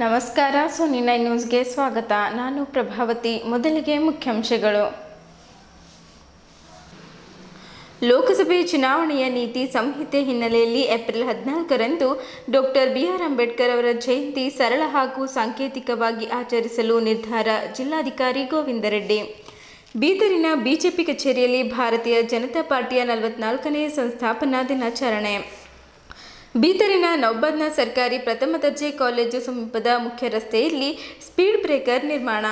ನಮಸ್ಕಾರ. ಸೋನಿ 9 ನ್ಯೂಸ್ಗೆ ಸ್ವಾಗತ. ನಾನು ಪ್ರಭಾವತಿ. ಮೊದಲಿಗೆ ಮುಖ್ಯಾಂಶಗಳು. ಲೋಕಸಭೆ ಚುನಾವಣೆಯ ನೀತಿ ಸಂಹಿತೆ ಹಿನ್ನೆಲೆಯಲ್ಲಿ ಏಪ್ರಿಲ್ 14ರಂದು ಡಾಕ್ಟರ್ ಬಿ.ಆರ್. ಅಂಬೇಡ್ಕರ್ ಅವರ ಜಯಂತಿ ಸರಳ ಹಾಗೂ ಸಾಂಕೇತಿಕವಾಗಿ ಆಚರಿಸಲು ನಿರ್ಧಾರ. ಜಿಲ್ಲಾಧಿಕಾರಿ ಗೋವಿಂದ ರೆಡ್ಡಿ. ಬೀದರಿನ ಬಿಜೆಪಿ ಕಚೇರಿಯಲ್ಲಿ ಭಾರತೀಯ ಜನತಾ ಪಾರ್ಟಿಯ 44ನೇ ಸಂಸ್ಥಾಪನಾ ದಿನಾಚರಣೆ. ಬೀದರಿನ ನೌಬಾದ್ನ ಸರ್ಕಾರಿ ಪ್ರಥಮ ದರ್ಜೆ ಕಾಲೇಜು ಸಮೀಪದ ಮುಖ್ಯ ರಸ್ತೆಯಲ್ಲಿ ಸ್ಪೀಡ್ ಬ್ರೇಕರ್ ನಿರ್ಮಾಣ.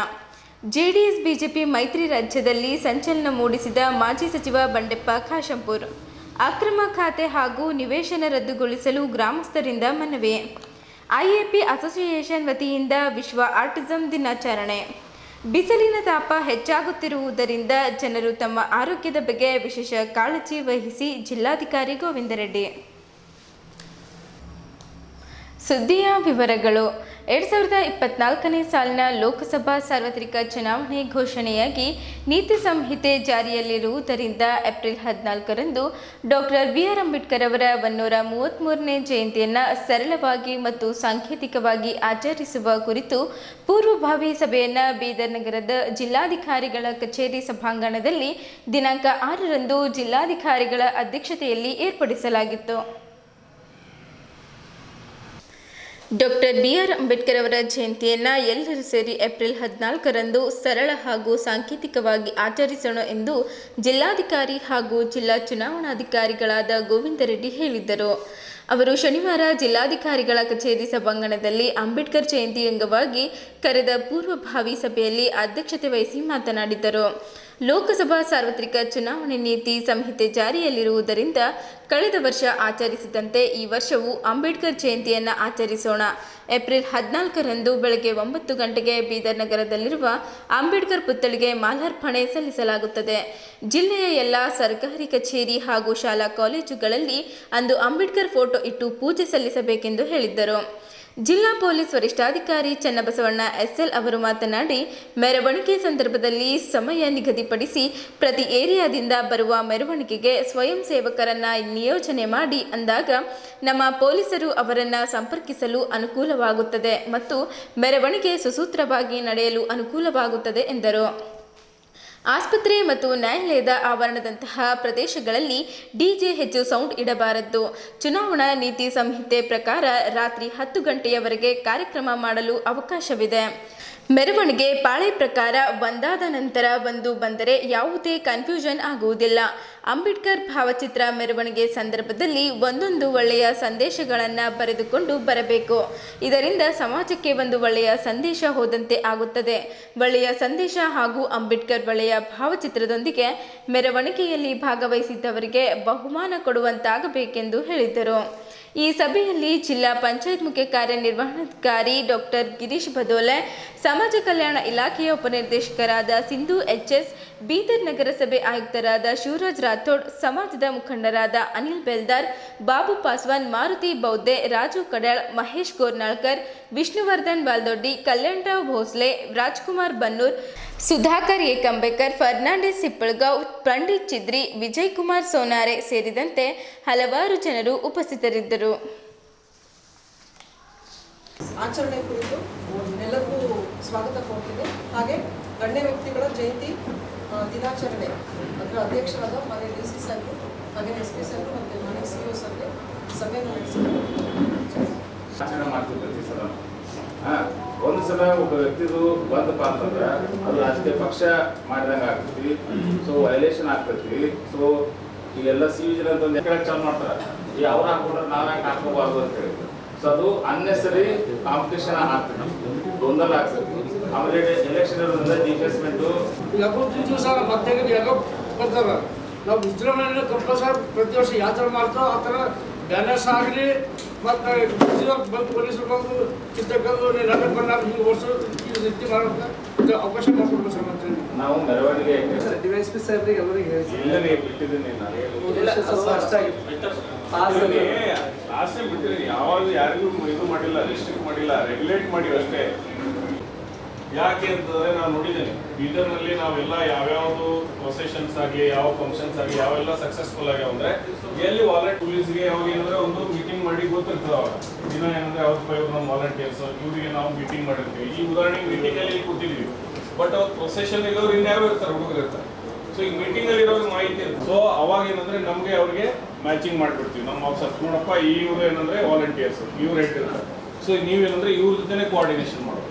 ಜೆಡಿಎಸ್ ಬಿಜೆಪಿ ಮೈತ್ರಿ ರಾಜ್ಯದಲ್ಲಿ ಸಂಚಲನ ಮೂಡಿಸಿದ ಮಾಜಿ ಸಚಿವ ಬಂಡೆಪ್ಪ ಖಾಶಂಪುರ್. ಅಕ್ರಮ ಖಾತೆ ಹಾಗೂ ನಿವೇಶನ ರದ್ದುಗೊಳಿಸಲು ಗ್ರಾಮಸ್ಥರಿಂದ ಮನವಿ. ಐಎಪಿ ಅಸೋಸಿಯೇಷನ್ ವತಿಯಿಂದ ವಿಶ್ವ ಆಟಿಸಂ ದಿನಾಚರಣೆ. ಬಿಸಿಲಿನ ತಾಪ ಹೆಚ್ಚಾಗುತ್ತಿರುವುದರಿಂದ ಜನರು ತಮ್ಮ ಆರೋಗ್ಯದ ಬಗ್ಗೆ ವಿಶೇಷ ಕಾಳಜಿ ವಹಿಸಿ. ಜಿಲ್ಲಾಧಿಕಾರಿ ಗೋವಿಂದ ರೆಡ್ಡಿ. ಸುದ್ದಿಯ ವಿವರಗಳು. 2024ನೇ ಸಾಲಿನ ಲೋಕಸಭಾ ಸಾರ್ವತ್ರಿಕ ಚುನಾವಣೆ ಘೋಷಣೆಯಾಗಿ ನೀತಿ ಸಂಹಿತೆ ಜಾರಿಯಲ್ಲಿರುವುದರಿಂದ ಏಪ್ರಿಲ್ 14ರಂದು ಡಾಕ್ಟರ್ ಬಿ.ಆರ್. ಅಂಬೇಡ್ಕರ್ ಅವರ 133ನೇ ಜಯಂತಿಯನ್ನು ಸರಳವಾಗಿ ಮತ್ತು ಸಾಂಕೇತಿಕವಾಗಿ ಆಚರಿಸುವ ಕುರಿತು ಪೂರ್ವಭಾವಿ ಸಭೆಯನ್ನು ಬೀದರ್ ನಗರದ ಜಿಲ್ಲಾಧಿಕಾರಿಗಳ ಕಚೇರಿ ಸಭಾಂಗಣದಲ್ಲಿ ದಿನಾಂಕ 6ರಂದು ಜಿಲ್ಲಾಧಿಕಾರಿಗಳ ಅಧ್ಯಕ್ಷತೆಯಲ್ಲಿ ಏರ್ಪಡಿಸಲಾಗಿತ್ತು. Doctor B R. ಅಂಬೇಡ್ಕರ್ ಅವರ ಜಯಂತಿಯನ್ನು ಎಲ್ಲರೂ ಸೇರಿ ಏಪ್ರಿಲ್ 14ರಂದು ಸರಳ ಹಾಗೂ ಸಾಂಕೇತಿಕವಾಗಿ ಆಚರಿಸೋಣ ಎಂದು ಜಿಲ್ಲಾಧಿಕಾರಿ ಹಾಗೂ ಜಿಲ್ಲಾ ಚುನಾವಣಾಧಿಕಾರಿಗಳಾದ ಗೋವಿಂದ ರೆಡ್ಡಿ ಹೇಳಿದ್ದರು. ಅವರು ಶನಿವಾರ ಜಿಲ್ಲಾಧಿಕಾರಿಗಳ ಕಚೇರಿ ಸಭಾಂಗಣದಲ್ಲಿ ಅಂಬೇಡ್ಕರ್ ಜಯಂತಿ ಅಂಗವಾಗಿ ಕರೆದ ಪೂರ್ವಭಾವಿ ಸಭೆಯಲ್ಲಿ ಅಧ್ಯಕ್ಷತೆ ವಹಿಸಿ ಮಾತನಾಡಿದರು. ಲೋಕಸಭಾ ಸಾರ್ವತ್ರಿಕ ಚುನಾವಣೆ ನೀತಿ ಸಂಹಿತೆ ಜಾರಿಯಲ್ಲಿರುವುದರಿಂದ ಕಳೆದ ವರ್ಷ ಆಚರಿಸಿದಂತೆ ಈ ವರ್ಷವೂ ಅಂಬೇಡ್ಕರ್ ಜಯಂತಿಯನ್ನು ಆಚರಿಸೋಣ. ಏಪ್ರಿಲ್ 14ರಂದು ಬೆಳಗ್ಗೆ 9 ಗಂಟೆಗೆ ಬೀದರ್ ನಗರದಲ್ಲಿರುವ ಅಂಬೇಡ್ಕರ್ ಪುತ್ಥಳಿಗೆ ಮಾಲಾರ್ಪಣೆ ಸಲ್ಲಿಸಲಾಗುತ್ತದೆ. ಜಿಲ್ಲೆಯ ಎಲ್ಲ ಸರ್ಕಾರಿ ಕಚೇರಿ ಹಾಗೂ ಶಾಲಾ ಕಾಲೇಜುಗಳಲ್ಲಿ ಅಂದು ಅಂಬೇಡ್ಕರ್ ಫೋಟೋ ಇಟ್ಟು ಪೂಜೆ ಸಲ್ಲಿಸಬೇಕೆಂದು ಹೇಳಿದ್ದರು. ಜಿಲ್ಲಾ ಪೊಲೀಸ್ ವರಿಷ್ಠಾಧಿಕಾರಿ ಚನ್ನಬಸವಣ್ಣ ಎಸ್ಎಲ್ ಅವರು ಮಾತನಾಡಿ, ಮೆರವಣಿಗೆ ಸಂದರ್ಭದಲ್ಲಿ ಸಮಯ ನಿಗದಿಪಡಿಸಿ ಪ್ರತಿ ಏರಿಯಾದಿಂದ ಬರುವ ಮೆರವಣಿಗೆಗೆ ಸ್ವಯಂ ಸೇವಕರನ್ನು ನಿಯೋಜನೆ ಮಾಡಿ ಅಂದಾಗ ನಮ್ಮ ಪೊಲೀಸರು ಅವರನ್ನು ಸಂಪರ್ಕಿಸಲು ಅನುಕೂಲವಾಗುತ್ತದೆ ಮತ್ತು ಮೆರವಣಿಗೆ ಸುಸೂತ್ರವಾಗಿ ನಡೆಯಲು ಅನುಕೂಲವಾಗುತ್ತದೆ ಎಂದರು. ಆಸ್ಪತ್ರೆ ಮತ್ತು ನ್ಯಾಯಾಲಯದ ಆವರಣದಂತಹ ಪ್ರದೇಶಗಳಲ್ಲಿ ಡಿಜೆ ಹೆಚ್ಚು ಸೌಂಡ್ ಇಡಬಾರದು. ಚುನಾವಣಾ ನೀತಿ ಸಂಹಿತೆ ಪ್ರಕಾರ ರಾತ್ರಿ 10 ಗಂಟೆಯವರೆಗೆ ಕಾರ್ಯಕ್ರಮ ಮಾಡಲು ಅವಕಾಶವಿದೆ. ಮೆರವಣಿಗೆ ಪಾಳೆ ಪ್ರಕಾರ ಒಂದಾದ ನಂತರ ಒಂದು ಬಂದರೆ ಯಾವುದೇ ಕನ್ಫ್ಯೂಷನ್ ಆಗುವುದಿಲ್ಲ. ಅಂಬೇಡ್ಕರ್ ಭಾವಚಿತ್ರ ಮೆರವಣಿಗೆ ಸಂದರ್ಭದಲ್ಲಿ ಒಂದೊಂದು ಒಳ್ಳೆಯ ಸಂದೇಶಗಳನ್ನು ಬರೆದುಕೊಂಡು ಬರಬೇಕು. ಇದರಿಂದ ಸಮಾಜಕ್ಕೆ ಒಂದು ಒಳ್ಳೆಯ ಸಂದೇಶ ಹೋದಂತೆ ಆಗುತ್ತದೆ. ಒಳ್ಳೆಯ ಸಂದೇಶ ಹಾಗೂ ಅಂಬೇಡ್ಕರ್ ಒಳ್ಳೆಯ ಭಾವಚಿತ್ರದೊಂದಿಗೆ ಮೆರವಣಿಗೆಯಲ್ಲಿ ಭಾಗವಹಿಸಿದ್ದವರಿಗೆ ಬಹುಮಾನ ಕೊಡುವಂತಾಗಬೇಕೆಂದು ಹೇಳಿದರು. ಈ ಸಭೆಯಲ್ಲಿ ಜಿಲ್ಲಾ ಪಂಚಾಯತ್ ಮುಖ್ಯ ಕಾರ್ಯನಿರ್ವಹಣಾಧಿಕಾರಿ ಡಾಕ್ಟರ್ ಗಿರೀಶ್ ಬದೋಲೆ, ಸಮಾಜ ಕಲ್ಯಾಣ ಇಲಾಖೆಯ ಉಪನಿರ್ದೇಶಕರಾದ ಸಿಂಧು ಎಚ್ಎಸ್, ಬೀದರ್ ನಗರಸಭೆ ಆಯುಕ್ತರಾದ ಶಿವರಾಜ್ ರಾಥೋಡ್, ಸಮಾಜದ ಮುಖಂಡರಾದ ಅನಿಲ್ ಬೆಲ್ದಾರ್, ಬಾಬು ಪಾಸ್ವಾನ್, ಮಾರುತಿ ಬೌದ್ಧೆ, ರಾಜು ಕಡ್ಯಾಳ್, ಮಹೇಶ್ ಗೋರ್ನಾಳ್ಕರ್, ವಿಷ್ಣುವರ್ಧನ್ ಬಾಲ್ದೊಡ್ಡಿ, ಕಲ್ಯಾಣರಾವ್ ಭೋಸ್ಲೆ, ರಾಜ್ಕುಮಾರ್ ಬನ್ನೂರ್, ಸುಧಾಕರ್ ಏಕಂಬೇಕರ್, ಫರ್ನಾಂಡಿಸ್ ಸಿಪ್ಪಳ್ಗಾವ್, ಪಂಡಿತ್ ಚಿದ್ರಿ, ವಿಜಯ್ ಕುಮಾರ್ ಸೋನಾರೆ ಸೇರಿದಂತೆ ಹಲವಾರು ಜನರು ಉಪಸ್ಥಿತರಿದ್ದರು. ಆಚರಣೆ ಕುರಿತು ಎಲ್ಲರಿಗೂ ಸ್ವಾಗತ ಕೋರ್ತಿದೆ. ಹಾಗೆ ಗಣ್ಯ ವ್ಯಕ್ತಿಗಳ ಜಯಂತಿ ದಿನಾಚರಣೆ ಅದರ ಅಧ್ಯಕ್ಷರಾದ ಮಾನ್ಯ ಡಿ ಸಿ ಸಾಹೇಬರು, ಹಾಗೆ ಎಸ್ ಪಿ ಸಾಹೇಬರು ಮತ್ತು ಮಾನ್ಯ ಸಿ ಒ ಸರ್ಗೆ ಸಭೆಯನ್ನು ನಡೆಸಿದರು. ಆಚರಣೆ ಮಾಡ್ತಿರ್ತೀವಿ ಸಲ ಒಂದು ಸಲ ಒಬ್ಬ ವ್ಯಕ್ತಿದು ಬಂದಪ್ಪ ಅಂತಂದ್ರೆ ಅದು ರಾಜಕೀಯ ಪಕ್ಷ ಮಾಡಿದಂಗೆ ಆಗ್ತೈತಿ. ಸೊ ವೈಲೇಷನ್ ಆಗ್ತೈತಿ. ಸೊ ಈಗೆಲ್ಲ ಸಿ ವಿಜಿಲ್ ಅಂತ ಒಂದು ಎಕರೆ ಚಾಲು ಮಾಡ್ತಾರೆ. ಈ ಅವ್ರು ಹಾಕೊಂಡ್ರೆ ನಾವು ಯಾಕೆ ಹಾಕೋಬಾರ್ದು ಅಂತ ಹೇಳಿ. ಸೊ ಅದು ಅನ್ನೆಸರಿ ಕಾಂಪಿಟೇಷನ್ ಆಗ್ತದೆ, ಗೊಂದಲ ಆಗ್ತದೆ. ಆಮೇಲೆ ಎಲೆಕ್ಷನ್ ಇರೋದ್ರಿಂದ ಡಿಫೇಸ್ಮೆಂಟು ದಿವಸ ಮತ್ತೆ ಬರ್ತಾರ. ನಾವು ವಿಜೃಂಭಣೆ ಕಂಪಲ್ಸರಿ ಪ್ರತಿ ವರ್ಷ ಯಾವ ಥರ ಮಾಡ್ತಾರೋ ಆ ಥರ ಬ್ಯಾನರ್ಸ್ ಆಗಲಿ ಮತ್ತು ಬಂದು ಪೊಲೀಸರು ಬಂದು ಚಿತ್ರಕಲ್ಲು ನಾಟಕ ಬಂದಾಗ ಹಿಂಗೆ ವರ್ಷ ರೀತಿ ಮಾಡೋಕ್ಕೆ ಅವಕಾಶ ಮಾಡಿಕೊಡ್ಬೇಕು ಸರ್. ಮತ್ತೆ ನಾವು ಮೆರವಣಿಗೆ ಡಿವೈಎಸ್ಪಿ ಸಾಹೇಬ್ರಿಗೆ ಎಲ್ಲರಿಗೆ ಎಲ್ಲನೇ ಬಿಟ್ಟಿದ್ದೀನಿ. ಲಾಸ್ಟ್ ಟೈಮ್ ಬಿಟ್ಟಿದ್ದೀನಿ. ಯಾವಾಗ ಯಾರಿಗೂ ಇದು ಮಾಡಿಲ್ಲ, ರಿಸ್ಟ್ರಿಕ್ಟ್ ಮಾಡಿಲ್ಲ, ರೆಗ್ಯುಲೇಟ್ ಮಾಡಿ ಅಷ್ಟೇ. ಯಾಕೆ ಅಂತಂದರೆ ನಾವು ನೋಡಿದ್ದೇನೆ ಬೀದರ್ನಲ್ಲಿ ನಾವೆಲ್ಲ ಯಾವ್ಯಾವುದು ಪ್ರೊಸೆಷನ್ಸ್ ಆಗಲಿ ಯಾವ ಫಂಕ್ಷನ್ಸ್ ಆಗಲಿ ಯಾವೆಲ್ಲ ಸಕ್ಸಸ್ಫುಲ್ ಆಗ್ಯಾವ ಅಂದರೆ ಎಲ್ಲಿ ವಾಲಂಟ್ ಪೊಲೀಸ್ಗೆ ಯಾವಾಗ ಏನಂದರೆ ಒಂದು ಮೀಟಿಂಗ್ ಮಾಡಿ ಗೊತ್ತಿರ್ತದೆ ಅವಾಗ ದಿನ ಏನಂದರೆ ಅವ್ರ ನಮ್ಮ ವಾಲಂಟಿಯರ್ಸ್ ಇವರಿಗೆ ನಾವು ಮೀಟಿಂಗ್ ಮಾಡಿರ್ತೀವಿ. ಈ ಉದಾಹರಣೆಗೆ ಮೀಟಿಂಗಲ್ಲಿ ಕೂತಿದ್ವಿ, ಬಟ್ ಅವ್ರು ಪ್ರೊಸೆಷನ್ ಇರೋರು ಇನ್ಯಾರು ಇರ್ತಾರೆ, ಹುಡುಗರು ಇರ್ತಾರೆ. ಸೊ ಈಗ ಮೀಟಿಂಗಲ್ಲಿ ಇರೋರಿಗೆ ಮಾಹಿತಿ ಇರ್ತದೆ. ಸೊ ಅವಾಗ ಏನಂದರೆ ನಮಗೆ ಅವ್ರಿಗೆ ಮ್ಯಾಚಿಂಗ್ ಮಾಡಿಬಿಡ್ತೀವಿ. ನಮ್ಮ ಆಫೀಸರ್ ನೋಡಪ್ಪ ಇವರು ಏನಂದರೆ ವಾಲಂಟಿಯರ್ಸ್, ಇವ್ರು ಇರ್ತಾರೆ. ಸೊ ನೀವೇನಂದರೆ ಇವ್ರ ಜೊತೆ ಕೋಆರ್ಡಿನೇಷನ್ ಮಾಡೋದು.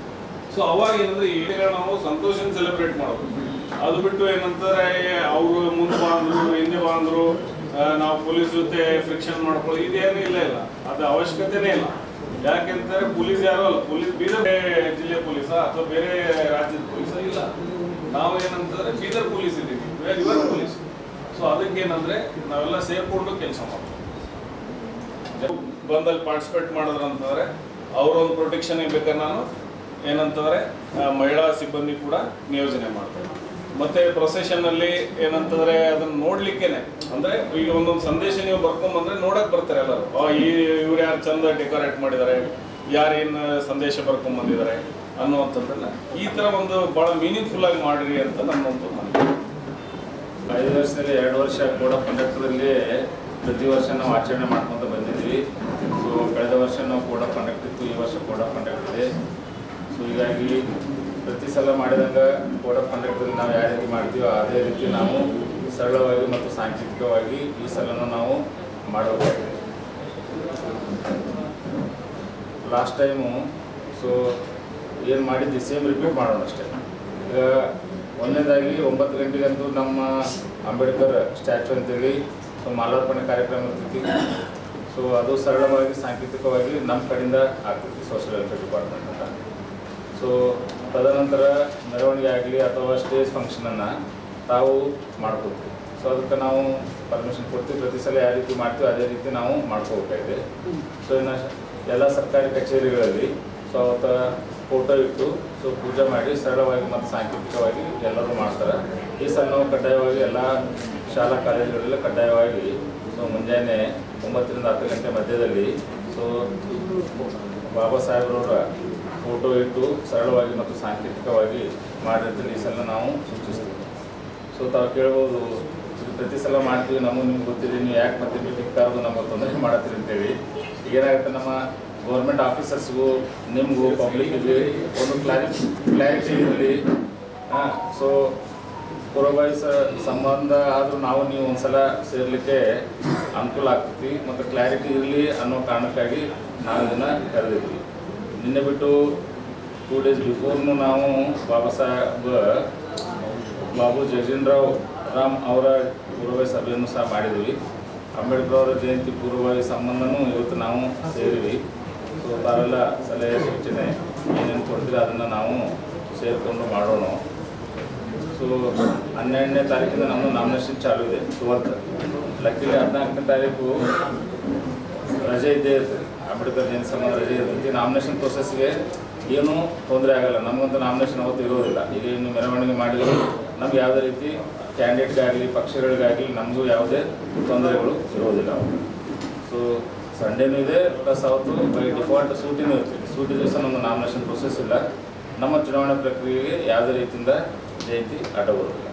ಸೊ ಅವಾಗ ಏನಂದರೆ ಈಗ ನಾವು ಸಂತೋಷನ ಸೆಲೆಬ್ರೇಟ್ ಮಾಡೋದು. ಅದು ಬಿಟ್ಟು ಏನಂತಾರೆ ಅವರು ಮುಂದೆ ಬಂದರು ಹಿಂದೆ ಬಂದರು ನಾವು ಪೊಲೀಸ್ ಜೊತೆ ಫ್ರಿಕ್ಷನ್ ಮಾಡ್ಕೊಳ್ಳೋದು ಇದೇನು ಇಲ್ಲ ಅದು ಅವಶ್ಯಕತೆನೇ ಇಲ್ಲ. ಯಾಕೆಂತಾರೆ ಪೊಲೀಸ್ ಯಾರು ಅಲ್ಲ, ಪೊಲೀಸ್ ಬೀದರ್ ಜಿಲ್ಲೆ ಪೊಲೀಸಾ ಅಥವಾ ಬೇರೆ ರಾಜ್ಯದ ಪೊಲೀಸಾ ಇಲ್ಲ. ನಾವು ಏನಂತಂದ್ರೆ ಬೀದರ್ ಪೊಲೀಸ್ ಇದ್ದೀವಿ, ಇವರ್ ಪೊಲೀಸ್. ಸೊ ಅದಕ್ಕೇನಂದ್ರೆ ನಾವೆಲ್ಲ ಸೇರ್ಕೊಂಡು ಕೆಲಸ ಮಾಡ್ತೀವಿ. ಬಂದಲ್ಲಿ ಪಾರ್ಟಿಸಿಪೇಟ್ ಮಾಡಿದ್ರಂತಂದ್ರೆ ಅವರೊಂದು ಪ್ರೊಟೆಕ್ಷನ್ ಬೇಕಾದ್ರೆ ನಾನು ಏನಂತಂದರೆ ಮಹಿಳಾ ಸಿಬ್ಬಂದಿ ಕೂಡ ನಿಯೋಜನೆ ಮಾಡ್ತಾರೆ. ಮತ್ತು ಪ್ರೊಸೆಷನ್ನಲ್ಲಿ ಏನಂತಂದರೆ ಅದನ್ನು ನೋಡಲಿಕ್ಕೇನೆ ಅಂದರೆ ಈಗ ಒಂದೊಂದು ಸಂದೇಶ ನೀವು ಬರ್ಕೊಂಬಂದರೆ ನೋಡೋಕೆ ಬರ್ತಾರೆ ಎಲ್ಲರೂ. ಇವ್ರು ಯಾರು ಚಂದ ಡೆಕೋರೇಟ್ ಮಾಡಿದ್ದಾರೆ, ಯಾರೇನು ಸಂದೇಶ ಬರ್ಕೊಂಬಂದಿದ್ದಾರೆ ಅನ್ನುವಂಥದ್ದನ್ನು ಈ ಥರ ಒಂದು ಭಾಳ ಮೀನಿಂಗ್ಫುಲ್ಲಾಗಿ ಮಾಡಿರಿ ಅಂತ ನನ್ನೊಂದು ಮನವಿ. 5 ವರ್ಷದಲ್ಲಿ 2 ವರ್ಷ ಕೋಡ್ ಆಫ್ ಕಂಡಕ್ಟರಲ್ಲಿ ಪ್ರತಿ ವರ್ಷ ನಾವು ಆಚರಣೆ ಮಾಡ್ಕೊತ ಬಂದಿದ್ವಿ. ಸೊ ಕಳೆದ ವರ್ಷ ನಾವು ಕೋಡ್ ಆಫ್ ಕಂಡಕ್ಟ್ ಇತ್ತು, ಈ ವರ್ಷ ಕೋಡ್ ಆಫ್ ಕಂಡಕ್ಟ್ ಇದೆ. ಸೊ ಹೀಗಾಗಿ ಪ್ರತಿ ಸಲ ಮಾಡಿದಂಗೆ ಕೋಡ್ ಆಫ್ ಕಂಡಕ್ಟಲ್ಲಿ ನಾವು ಯಾವ ರೀತಿ ಮಾಡ್ತೀವೋ ಅದೇ ರೀತಿ ನಾವು ಸರಳವಾಗಿ ಮತ್ತು ಸಾಂಕೇತಿಕವಾಗಿ ಈ ಸಲನೂ ನಾವು ಮಾಡಬೇಕಾಗಿದೆ. ಲಾಸ್ಟ್ ಟೈಮು ಸೊ ಏನು ಮಾಡಿದ್ದು ಸೇಮ್ ರಿಪೀಟ್ ಮಾಡೋಣ ಅಷ್ಟೇ. ಈಗ ಒಂದನೇದಾಗಿ 9 ಗಂಟೆಗಂತೂ ನಮ್ಮ ಅಂಬೇಡ್ಕರ್ ಸ್ಟ್ಯಾಚು ಅಂತೇಳಿ ಸೊ ಮಾಲಾರ್ಪಣೆ ಕಾರ್ಯಕ್ರಮ ಇರ್ತೈತಿ. ಸೊ ಅದು ಸರಳವಾಗಿ ಸಾಂಕೇತಿಕವಾಗಿ ನಮ್ಮ ಕಡೆಯಿಂದ ಆಗ್ತೈತಿ, ಸೋಷಿಯಲ್ ವೆಲ್ಫೇರ್ ಡಿಪಾರ್ಟ್ಮೆಂಟ್ ಅಂತ. ಸೊ ತದನಂತರ ಮೆರವಣಿಗೆ ಆಗಲಿ ಅಥವಾ ಸ್ಟೇಜ್ ಫಂಕ್ಷನನ್ನು ತಾವು ಮಾಡ್ಕೊತೀವಿ. ಸೊ ಅದಕ್ಕೆ ನಾವು ಪರ್ಮಿಷನ್ ಕೊಡ್ತೀವಿ. ಪ್ರತಿ ಸಲ ಯಾವ ರೀತಿ ಮಾಡ್ತೀವಿ ಅದೇ ರೀತಿ ನಾವು ಮಾಡ್ಕೋಬೇಕಾಗಿದೆ. ಸೊ ಇನ್ನು ಎಲ್ಲ ಸರ್ಕಾರಿ ಕಚೇರಿಗಳಲ್ಲಿ ಸೊ ಅವತ್ತು ಫೋಟೋ ಇಟ್ಟು ಸೊ ಪೂಜೆ ಮಾಡಿ ಸರಳವಾಗಿ ಮತ್ತು ಸಾಂಕೇತಿಕವಾಗಿ ಎಲ್ಲರೂ ಮಾಡ್ತಾರೆ. ಈ ಸಲ ನಾವು ಕಡ್ಡಾಯವಾಗಿ ಎಲ್ಲ ಶಾಲಾ ಕಾಲೇಜುಗಳಲ್ಲಿ ಕಡ್ಡಾಯವಾಗಿ ಸೊ ಮುಂಜಾನೆ 9 ರಿಂದ 10 ಗಂಟೆ ಮಧ್ಯದಲ್ಲಿ ಸೊ ಬಾಬಾ ಸಾಹೇಬ್ರವರ ಫೋಟೋ ಇಟ್ಟು ಸರಳವಾಗಿ ಮತ್ತು ಸಾಂಕೇತಿಕವಾಗಿ ಮಾಡಿರ್ತೇವೆ ಈ ಸಲ ನಾವು ಸೂಚಿಸ್ತೀವಿ. ಸೊ ತಾವು ಕೇಳ್ಬೋದು ಪ್ರತಿ ಸಲ ಮಾಡ್ತೀವಿ, ನಮಗೆ ನಿಮ್ಗೆ ಗೊತ್ತಿದೆ, ನೀವು ಯಾಕೆ ಮತ್ತೆ ಮೀಟಿಂಗ್ ಕರೆದು ನಮಗೆ ತೊಂದರೆ ಮಾಡತ್ತೀರಿ ಅಂತೇಳಿ. ಏನಾಗುತ್ತೆ ನಮ್ಮ ಗೌರ್ಮೆಂಟ್ ಆಫೀಸರ್ಸ್ಗೂ ನಿಮಗೂ ಪಬ್ಲಿಕ್ಕಿಗೆ ಒಂದು ಕ್ಲಾರಿಟಿ ಇರಲಿ. ಸೊ ಪೂರ್ವಭಾವಿ ಸಂಬಂಧ ಆದರೂ ನಾವು ನೀವು ಒಂದು ಸಲ ಸೇರಲಿಕ್ಕೆ ಅನುಕೂಲ ಆಗ್ತೈತಿ ಮತ್ತು ಕ್ಲಾರಿಟಿ ಇರಲಿ ಅನ್ನೋ ಕಾರಣಕ್ಕಾಗಿ ನಾವು ಇದನ್ನು ಕರೆದಿದ್ವಿ. ನಿನ್ನೆ ಬಿಟ್ಟು 2 ಡೇಸ್ ಬಿಫೋರ್ನು ನಾವು ಬಾಬಾ ಸಾಹೇಬ್ ಬಾಬು ಜಗಜೀವನರಾವ್ ರಾಮ್ ಅವರ ಪೂರ್ವಭಾವಿ ಸಭೆಯನ್ನು ಸಹ ಮಾಡಿದ್ವಿ. ಅಂಬೇಡ್ಕರ್ ಅವರ ಜಯಂತಿ ಪೂರ್ವಭಾವಿ ಸಂಬಂಧನೂ ಇವತ್ತು ನಾವು ಸೇರಿವಿ. ಸೊ ತಾವೆಲ್ಲ ಸಲಹೆ ಸೂಚನೆ ಏನೇನು ಕೊಡ್ತೀರಿ ಅದನ್ನು ನಾವು ಸೇರಿಕೊಂಡು ಮಾಡೋಣ. ಸೊ 12ನೇ ತಾರೀಕಿಂದ ನಮ್ಮ ನಾಮಿನೇಷನ್ ಚಾಲೂ ಇದೆ. 12th ಲಕ್ಕಿಲಿ 14ನೇ ತಾರೀಕು ರಜೆ ಇದ್ದೇ ಇರ್ತದೆ, ಅಂಬೇಡ್ಕರ್ ಜಯಂತಿ ಸಂಬಂಧ ರಜೆ ಇರ್ತೈತಿ. ನಾಮಿನೇಷನ್ ಪ್ರೊಸೆಸ್ಗೆ ಏನೂ ತೊಂದರೆ ಆಗಲ್ಲ, ನಮಗಂತೂ ನಾಮಿನೇಷನ್ ಅವತ್ತು ಇರೋದಿಲ್ಲ. ಈಗ ಇನ್ನು ಮೆರವಣಿಗೆ ಮಾಡಿದರೆ ನಮ್ಗೆ ಯಾವುದೇ ರೀತಿ ಕ್ಯಾಂಡಿಡೇಟ್ಗಾಗಲಿ ಪಕ್ಷಗಳಿಗಾಗಲಿ ನಮಗೂ ಯಾವುದೇ ತೊಂದರೆಗಳು ಇರೋದಿಲ್ಲ. ಸೊ ಸಂಡೇನೂ ಇದೆ ಪ್ಲಸ್ ಅವತ್ತು ಬೈ ಡಿಫಾಲ್ಟ್ ಸೂಟಿನೂ ಇರ್ತೀವಿ. ಸೂಟಿ ದಿವಸ ನಮ್ಮ ನಾಮಿನೇಷನ್ ಪ್ರೊಸೆಸ್ ಇಲ್ಲ. ನಮ್ಮ ಚುನಾವಣಾ ಪ್ರಕ್ರಿಯೆಗೆ ಯಾವುದೇ ರೀತಿಯಿಂದ ಜಯಂತಿ ಅಡ್ಡ ಬರೋದಿಲ್ಲ.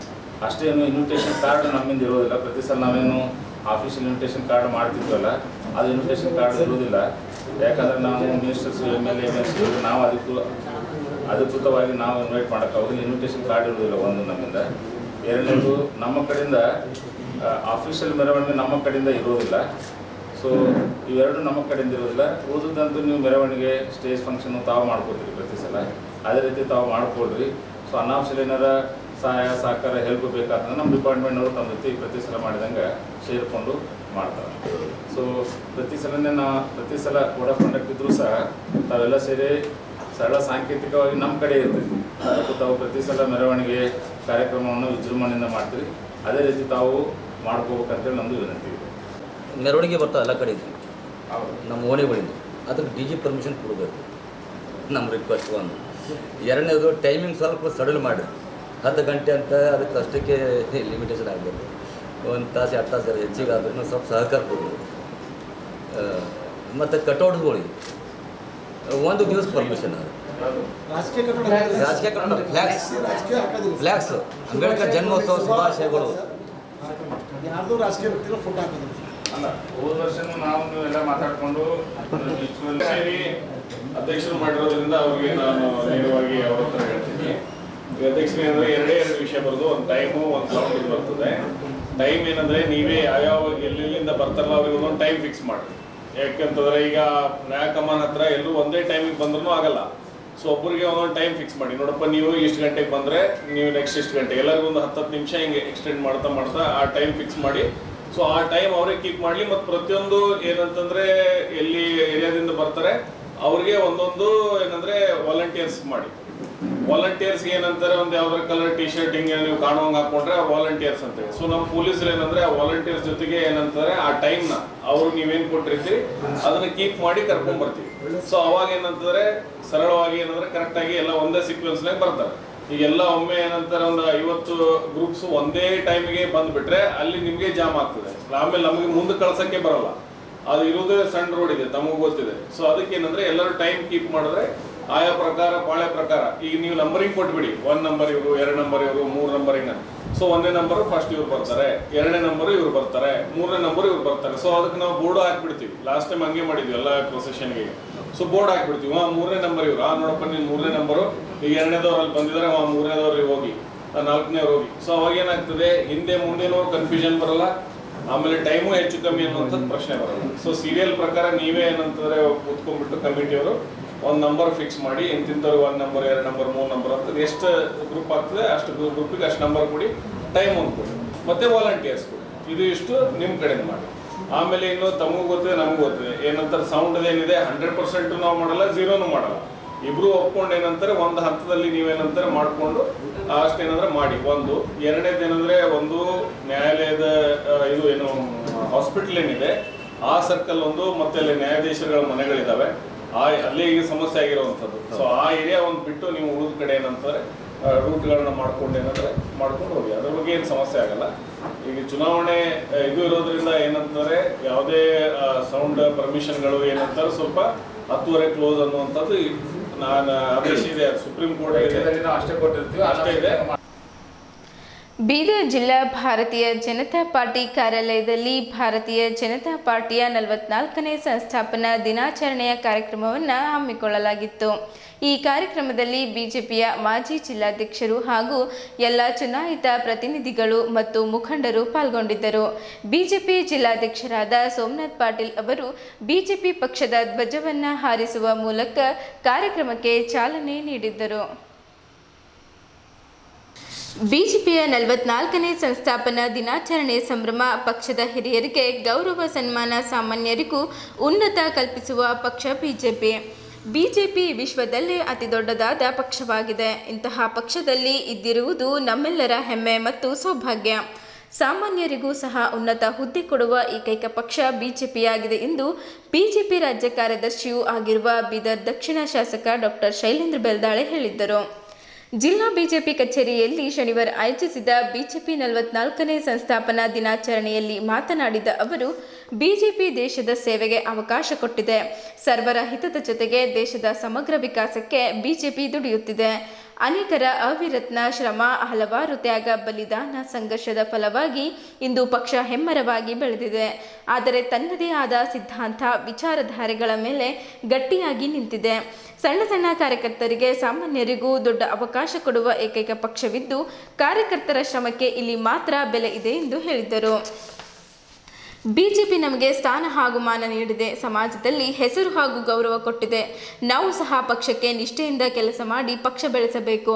ಅಷ್ಟೇನು ಇನ್ವಿಟೇಷನ್ ಕಾರ್ಡ್ ನಮ್ಮಿಂದ ಇರೋದಿಲ್ಲ. ಪ್ರತಿ ಸಲ ನಾವೇನು ಆಫೀಷಿಯಲ್ ಇನ್ವಿಟೇಷನ್ ಕಾರ್ಡ್ ಮಾಡ್ತಿದ್ವಲ್ಲ ಅದು ಇನ್ವಿಟೇಷನ್ ಕಾರ್ಡ್ ಇರೋದಿಲ್ಲ. ಯಾಕಂದರೆ ನಾವು ಮಿನಿಸ್ಟರ್ಸು MLA MLC ನಾವು ಅಧಿಕೃತವಾಗಿ ನಾವು ಇನ್ವೈಟ್ ಮಾಡೋಕ್ಕಾಗೋದಿಲ್ಲ. ಇನ್ವಿಟೇಷನ್ ಕಾರ್ಡ್ ಇರೋದಿಲ್ಲ ಒಂದು ನಮ್ಮಿಂದ. ಎರಡನೇದು ನಮ್ಮ ಕಡೆಯಿಂದ ಆಫೀಷಿಯಲ್ ಮೆರವಣಿಗೆ ನಮ್ಮ ಕಡೆಯಿಂದ ಇರೋದಿಲ್ಲ. ಸೊ ಇವೆರಡು ನಮ್ಮ ಕಡೆಯಿಂದ ಇರೋದಿಲ್ಲ. ಉಳಿದಂತೂ ನೀವು ಮೆರವಣಿಗೆ ಸ್ಟೇಜ್ ಫಂಕ್ಷನ್ನು ತಾವು ಮಾಡ್ಕೊತೀರಿ ಪ್ರತಿ ಸಲ, ಅದೇ ರೀತಿ ತಾವು ಮಾಡ್ಕೊಳ್ರಿ. ಸೊ ಅನಾಫೀಷಿಯಲ್ ಏನಾರ ಸಹಾಯ ಸಹಕಾರ ಹೆಲ್ಪ್ ಬೇಕಾದ್ರೆ ನಮ್ಮ ಡಿಪಾರ್ಟ್ಮೆಂಟ್ನವರು ತಮ್ಮ ಜೊತೆ ಪ್ರತಿ ಸಲ ಮಾಡಿದಂಗೆ ಸೇರಿಕೊಂಡು ಮಾಡ್ತಾರೆ. ಸೊ ಪ್ರತಿ ಸಲ ಕೋಡ್ ಆಫ್ ಕಂಡಕ್ಟ್ ಇದ್ದರೂ ಸಹ ತಾವೆಲ್ಲ ಸೇರಿ ಸರಳ ಸಾಂಕೇತಿಕವಾಗಿ ನಮ್ಮ ಕಡೆ ಇರ್ತೀವಿ. ಅದಕ್ಕೆ ತಾವು ಪ್ರತಿ ಸಲ ಮೆರವಣಿಗೆ ಕಾರ್ಯಕ್ರಮವನ್ನು ವಿಜೃಂಭಣೆಯಿಂದ ಮಾಡ್ತೀವಿ. ಅದೇ ರೀತಿ ತಾವು ಮಾಡ್ಕೋಬೇಕಂತೇಳಿ ನಮ್ಮದು ವಿನಂತಿ ಇದೆ. ಮೆರವಣಿಗೆ ಬರ್ತಾವೆ ಎಲ್ಲ ಕಡೆ ನಮ್ಮ ಓಣಿಗಳಿಂದ, ಅದಕ್ಕೆ DG ಪರ್ಮಿಷನ್ ಕೊಡಬೇಕು ನಮ್ಮ ರಿಕ್ವೆಸ್ಟ್. ಒಂದು ಎರಡನೇದು ಟೈಮಿಂಗ್ ಸ್ವಲ್ಪ ಸಡಲ್ ಮಾಡಿ 10 ಗಂಟೆ ಅಂತ ಅದಕ್ಕೆ ಅಷ್ಟಕ್ಕೆ ಲಿಮಿಟೇಷನ್ ಆಗಬೇಕು. 1 ತಾಸು 2 ತಾಸು ಹೆಚ್ಚಿಗೆ ಆದ್ರೂ ಸ್ವಲ್ಪ ಸಹಕಾರ ಕೊಡಬೇಕು. ಮತ್ತು ಕಟೌಟ್ಸ್ಗಳಿಗೆ 1 ದಿವಸ ಪರ್ಮಿಷನ್ ರಾಜಕೀಯ ಕನ್ನಡ ಫ್ಲಾಕ್ಸ್ ಅಂಬೇಡ್ಕರ್ ಜನ್ಮೋತ್ಸವ ಶುಭಾಶಯಗಳು. ಯಾರ್ದು ರಾಜಕೀಯ ವ್ಯಕ್ತಿಗಳ ಫೋಟೋ ಹಾಕೋದು ಅಲ್ಲ, ಹೋದ ವರ್ಷನೂ ನಾವು ಎಲ್ಲ ಮಾತಾಡ್ಕೊಂಡು ಸೇರಿ ಅಧ್ಯಕ್ಷರು ಮಾಡಿರೋದ್ರಿಂದ ಅವ್ರಿಗೆ ನಾನು ನೇರವಾಗಿ ಅವ್ರ ಹತ್ರ ಹೇಳ್ತೀನಿ. ಅಧ್ಯಕ್ಷರು ಏನಂದ್ರೆ ಎರಡೇ ವಿಷಯ ಬರೋದು, ಒಂದು ಟೈಮು ಒಂದು ಸೌಂಡ್ ಬರ್ತದೆ. ಟೈಮ್ ಏನಂದ್ರೆ ನೀವೇ ಯಾವ್ಯಾವ ಎಲ್ಲೆಲ್ಲಿಂದ ಬರ್ತಾರಲ್ಲ ಅವ್ರಿಗೆ ಒಂದೊಂದು ಟೈಮ್ ಫಿಕ್ಸ್ ಮಾಡಿ. ಯಾಕಂತಂದ್ರೆ ಈಗ ನ್ಯಾಯಕಮಾನ್ ಹತ್ರ ಎಲ್ಲರೂ ಒಂದೇ ಟೈಮಿಗೆ ಬಂದ್ರೂ ಆಗಲ್ಲ. ಸೊ ಒಬ್ಬರಿಗೆ ಒಂದೊಂದು ಟೈಮ್ ಫಿಕ್ಸ್ ಮಾಡಿ, ನೋಡಪ್ಪ ನೀವು ಇಷ್ಟು ಗಂಟೆಗೆ ಬಂದರೆ ನೀವು ನೆಕ್ಸ್ಟ್ ಇಷ್ಟು ಗಂಟೆಗೆ, ಎಲ್ಲರಿಗೂ ಒಂದು 10 ನಿಮಿಷ ಹಿಂಗೆ ಎಕ್ಸ್ಟೆಂಡ್ ಮಾಡ್ತಾ ಆ ಟೈಮ್ ಫಿಕ್ಸ್ ಮಾಡಿ. ಸೊ ಆ ಟೈಮ್ ಅವರೇ ಕೀಪ್ ಮಾಡಲಿ. ಮತ್ತು ಪ್ರತಿಯೊಂದು ಏನಂತಂದರೆ ಎಲ್ಲಿ ಏರಿಯಾದಿಂದ ಬರ್ತಾರೆ ಅವ್ರಿಗೆ ಒಂದೊಂದು ಏನಂದರೆ ವಾಲಂಟಿಯರ್ಸ್ ಮಾಡಿ. ವಾಲಂಟಿಯರ್ಸ್ಗೆ ಏನಂತಾರೆ, ಒಂದು ಯಾವ್ದಾರ ಕಲರ್ ಟಿ ಶರ್ಟ್ ಹಿಂಗೆ ನೀವು ಕಾಣುವಂಗೆ ಹಾಕೊಂಡ್ರೆ ವಾಲಂಟಿಯರ್ಸ್ ಅಂತೇಳಿ. ಸೊ ನಮ್ಮ ಪೊಲೀಸರು ಏನಂದರೆ ಆ ವಾಲಂಟಿಯರ್ಸ್ ಜೊತೆಗೆ ಏನಂತಾರೆ ಆ ಟೈಮ್ನ ಅವರು ನೀವೇನು ಕೊಟ್ಟಿರ್ತೀರಿ ಅದನ್ನು ಕೀಪ್ ಮಾಡಿ ಕರ್ಕೊಂಡ್ಬರ್ತೀವಿ. ಸೊ ಅವಾಗ ಏನಂತಂದರೆ ಸರಳವಾಗಿ ಏನಂದರೆ ಕರೆಕ್ಟಾಗಿ ಎಲ್ಲ ಒಂದೇ ಸೀಕ್ವೆನ್ಸ್ನಾಗ ಬರ್ತಾರೆ. ಈಗೆಲ್ಲ ಒಮ್ಮೆ ಏನಂತಾರೆ ಒಂದು 50 ಗ್ರೂಪ್ಸು ಒಂದೇ ಟೈಮಿಗೆ ಬಂದುಬಿಟ್ರೆ ಅಲ್ಲಿ ನಿಮಗೆ ಜಾಮ್ ಆಗ್ತದೆ. ಆಮೇಲೆ ನಮಗೆ ಮುಂದೆ ಕಳ್ಸೋಕ್ಕೆ ಬರಲ್ಲ. ಅದು ಇರೋದೇ ಸಣ್ಣ ರೋಡ್ ಇದೆ, ತಮಗೆ ಗೊತ್ತಿದೆ. ಸೊ ಅದಕ್ಕೆ ಏನಂದರೆ ಎಲ್ಲರೂ ಟೈಮ್ ಕೀಪ್ ಮಾಡಿದ್ರೆ ಆಯಾ ಪ್ರಕಾರ ಪಾಳೆ ಪ್ರಕಾರ ಈಗ ನೀವು ನಂಬರಿಂಗ್ ಕೊಟ್ಬಿಡಿ, 1 ನಂಬರ್ ಇವರು, 2 ನಂಬರ್ ಇವರು, 3 ನಂಬರ್ ಹಿಂಗೆ. ಸೊ 1ನೇ ನಂಬರು ಫಸ್ಟ್ ಇವ್ರು ಬರ್ತಾರೆ, 2ನೇ ನಂಬರು ಇವ್ರು ಬರ್ತಾರೆ, 3ನೇ ನಂಬರು ಇವ್ರು ಬರ್ತಾರೆ. ಸೊ ಅದಕ್ಕೆ ನಾವು ಬೋರ್ಡ್ ಹಾಕ್ಬಿಡ್ತೀವಿ. ಲಾಸ್ಟ್ ಟೈಮ್ ಹಂಗೆ ಮಾಡಿದ್ವಿ ಎಲ್ಲ ಪ್ರೊಸೆಷನ್ಗೆ. ಸೊ ಬೋರ್ಡ್ ಹಾಕ್ಬಿಡ್ತೀವಿ, 3ನೇ ನಂಬರ್ ಇವರು, ನೋಡಪ್ಪ ನೀನು 3ನೇ ನಂಬರು, ಈಗ 2ನೇದವ್ರು ಅಲ್ಲಿ ಬಂದಿದ್ದಾರೆ, 3ನೇದವ್ರಿಗೆ ಹೋಗಿ, 4ನೇವ್ರು ಹೋಗಿ. ಸೊ ಅವಾಗ ಏನಾಗ್ತದೆ, ಹಿಂದೆ ಮುಂದೇನೋ ಕನ್ಫ್ಯೂಷನ್ ಬರಲ್ಲ, ಆಮೇಲೆ ಟೈಮು ಹೆಚ್ಚು ಕಮ್ಮಿ ಅನ್ನುವಂಥದ್ದು ಪ್ರಶ್ನೆ ಬರಲ್ಲ. ಸೊ ಸೀರಿಯಲ್ ಪ್ರಕಾರ ನೀವೇ ಏನಂತಂದರೆ ಕೂತ್ಕೊಂಡ್ಬಿಟ್ಟು ಕಮಿಟಿಯವರು ಒಂದು ನಂಬರ್ ಫಿಕ್ಸ್ ಮಾಡಿ, ಇಂತಿಂಥವ್ರಿಗೆ 1 ನಂಬರ್, 2 ನಂಬರ್, 3 ನಂಬರ್ ಅಂತ ಎಷ್ಟು ಗ್ರೂಪ್ ಆಗ್ತದೆ ಅಷ್ಟು ಗ್ರೂಪಿಗೆ ಅಷ್ಟು ನಂಬರ್ ಕೊಡಿ, ಟೈಮ್ ಒಂದು ಕೊಡಿ, ಮತ್ತು ವಾಲಂಟಿಯರ್ಸ್ ಕೊಡಿ. ಇದು ಇಷ್ಟು ನಿಮ್ಮ ಕಡೆಯಿಂದ ಮಾಡಿ. ಆಮೇಲೆ ಇನ್ನು ತಮಗೂ ಗೊತ್ತಿದೆ ನಮಗೂ ಗೊತ್ತಿದೆ ಏನಂತಾರೆ, ಸೌಂಡ್ ಏನಿದೆ 100% ನಾವು ಮಾಡಲ್ಲ, 0ನೂ ಮಾಡಲ್ಲ. ಇಬ್ಬರು ಒಪ್ಕೊಂಡು ಏನಂತಾರೆ ಒಂದು ಹಂತದಲ್ಲಿ ನೀವೇನಂತಾರೆ ಮಾಡಿಕೊಂಡು ಅಷ್ಟೇನಂದ್ರೆ ಮಾಡಿ. ಒಂದು ಎರಡನೇದು ಏನಂದರೆ, ಒಂದು ನ್ಯಾಯಾಲಯದ ಇದು ಏನು ಹಾಸ್ಪಿಟಲ್ ಏನಿದೆ ಆ ಸರ್ಕಲ್ ಒಂದು, ಮತ್ತೆ ಅಲ್ಲಿ ನ್ಯಾಯಾಧೀಶರುಗಳ ಮನೆಗಳಿದ್ದಾವೆ, ಅಲ್ಲೇ ಈಗ ಸಮಸ್ಯೆ ಆಗಿರುವಂಥದ್ದು. ಸೊ ಆ ಏರಿಯಾ ಒಂದು ಬಿಟ್ಟು ನೀವು ಉಳಿದ ಕಡೆ ಏನಂತಾರೆ ರೂಟ್ಗಳನ್ನ ಮಾಡ್ಕೊಂಡು ಏನಂದರೆ ಮಾಡ್ಕೊಂಡು ಹೋಗಿ, ಅದ್ರ ಬಗ್ಗೆ ಏನು ಸಮಸ್ಯೆ ಆಗಲ್ಲ. ಈಗ ಚುನಾವಣೆ ಇದು ಇರೋದ್ರಿಂದ ಏನಂತಾರೆ ಯಾವುದೇ ಸೌಂಡ್ ಪರ್ಮಿಷನ್ಗಳು ಏನಂತಾರೆ ಸ್ವಲ್ಪ 10:30 ಕ್ಲೋಸ್ ಅನ್ನುವಂಥದ್ದು ನಾನು ಆದೇಶ ಇದೆ, ಸುಪ್ರೀಂ ಕೋರ್ಟ್ ಅಷ್ಟೇ ಕೊಟ್ಟಿರ್ತೀವಿ, ಅಷ್ಟೇ ಇದೆ. ಬೀದರ್ ಜಿಲ್ಲಾ ಭಾರತೀಯ ಜನತಾ ಪಾರ್ಟಿ ಕಾರ್ಯಾಲಯದಲ್ಲಿ ಭಾರತೀಯ ಜನತಾ ಪಾರ್ಟಿಯ 44ನೇ ಸಂಸ್ಥಾಪನಾ ದಿನಾಚರಣೆಯ ಕಾರ್ಯಕ್ರಮವನ್ನು ಹಮ್ಮಿಕೊಳ್ಳಲಾಗಿತ್ತು. ಈ ಕಾರ್ಯಕ್ರಮದಲ್ಲಿ ಬಿಜೆಪಿಯ ಮಾಜಿ ಜಿಲ್ಲಾಧ್ಯಕ್ಷರು ಹಾಗೂ ಎಲ್ಲ ಚುನಾಯಿತ ಪ್ರತಿನಿಧಿಗಳು ಮತ್ತು ಮುಖಂಡರು ಪಾಲ್ಗೊಂಡಿದ್ದರು. ಬಿಜೆಪಿ ಜಿಲ್ಲಾಧ್ಯಕ್ಷರಾದ ಸೋಮನಾಥ್ ಪಾಟೀಲ್ ಅವರು ಬಿಜೆಪಿ ಪಕ್ಷದ ಧ್ವಜವನ್ನು ಹಾರಿಸುವ ಮೂಲಕ ಕಾರ್ಯಕ್ರಮಕ್ಕೆ ಚಾಲನೆ ನೀಡಿದ್ದರು. ಬಿಜೆಪಿಯ 44ನೇ ಸಂಸ್ಥಾಪನಾ ದಿನಾಚರಣೆ ಸಂಭ್ರಮ. ಪಕ್ಷದ ಹಿರಿಯರಿಗೆ ಗೌರವ ಸನ್ಮಾನ, ಸಾಮಾನ್ಯರಿಗೂ ಉನ್ನತ ಕಲ್ಪಿಸುವ ಪಕ್ಷ ಬಿಜೆಪಿ. ಬಿಜೆಪಿ ವಿಶ್ವದಲ್ಲೇ ಅತಿ ದೊಡ್ಡದಾದ ಪಕ್ಷವಾಗಿದೆ. ಇಂತಹ ಪಕ್ಷದಲ್ಲಿ ಇದ್ದಿರುವುದು ನಮ್ಮೆಲ್ಲರ ಹೆಮ್ಮೆ ಮತ್ತು ಸೌಭಾಗ್ಯ. ಸಾಮಾನ್ಯರಿಗೂ ಸಹ ಉನ್ನತ ಹುದ್ದೆ ಕೊಡುವ ಏಕೈಕ ಪಕ್ಷ ಬಿಜೆಪಿಯಾಗಿದೆ ಎಂದು ಬಿಜೆಪಿ ರಾಜ್ಯ ಕಾರ್ಯದರ್ಶಿಯೂ ಆಗಿರುವ ಬೀದರ್ ದಕ್ಷಿಣ ಶಾಸಕ ಡಾಕ್ಟರ್ ಶೈಲೇಂದ್ರ ಬೆಲ್ದಾಳೆ ಹೇಳಿದ್ದರು. ಜಿಲ್ಲಾ ಬಿಜೆಪಿ ಕಚೇರಿಯಲ್ಲಿ ಶನಿವಾರ ಆಯೋಜಿಸಿದ ಬಿಜೆಪಿ 44ನೇ ಸಂಸ್ಥಾಪನಾ ದಿನಾಚರಣೆಯಲ್ಲಿ ಮಾತನಾಡಿದ ಅವರು, ಬಿಜೆಪಿ ದೇಶದ ಸೇವೆಗೆ ಅವಕಾಶ ಕೊಟ್ಟಿದೆ. ಸರ್ವರ ಹಿತದ ಜೊತೆಗೆ ದೇಶದ ಸಮಗ್ರ ವಿಕಾಸಕ್ಕೆ ಬಿಜೆಪಿ ದುಡಿಯುತ್ತಿದೆ. ಅನೇಕರ ಅವಿರತ್ನ ಶ್ರಮ, ಹಲವಾರು ತ್ಯಾಗ, ಬಲಿದಾನ, ಸಂಘರ್ಷದ ಫಲವಾಗಿ ಇಂದು ಪಕ್ಷ ಹೆಮ್ಮರವಾಗಿ ಬೆಳೆದಿದೆ. ಆದರೆ ತನ್ನದೇ ಆದ ಸಿದ್ಧಾಂತ, ವಿಚಾರಧಾರೆಗಳ ಮೇಲೆ ಗಟ್ಟಿಯಾಗಿ ನಿಂತಿದೆ. ಸಣ್ಣ ಸಣ್ಣ ಕಾರ್ಯಕರ್ತರಿಗೆ, ಸಾಮಾನ್ಯರಿಗೂ ದೊಡ್ಡ ಅವಕಾಶ ಕೊಡುವ ಏಕೈಕ ಪಕ್ಷವಿದ್ದು ಕಾರ್ಯಕರ್ತರ ಶ್ರಮಕ್ಕೆ ಇಲ್ಲಿ ಮಾತ್ರ ಬೆಲೆ ಇದೆ ಎಂದು ಹೇಳಿದರು. ಬಿಜೆಪಿ ನಮಗೆ ಸ್ಥಾನ ಹಾಗೂ ಮಾನ ನೀಡಿದೆ, ಸಮಾಜದಲ್ಲಿ ಹೆಸರು ಹಾಗೂ ಗೌರವ ಕೊಟ್ಟಿದೆ. ನಾವು ಸಹ ಪಕ್ಷಕ್ಕೆ ನಿಷ್ಠೆಯಿಂದ ಕೆಲಸ ಮಾಡಿ ಪಕ್ಷ ಬೆಳೆಸಬೇಕು.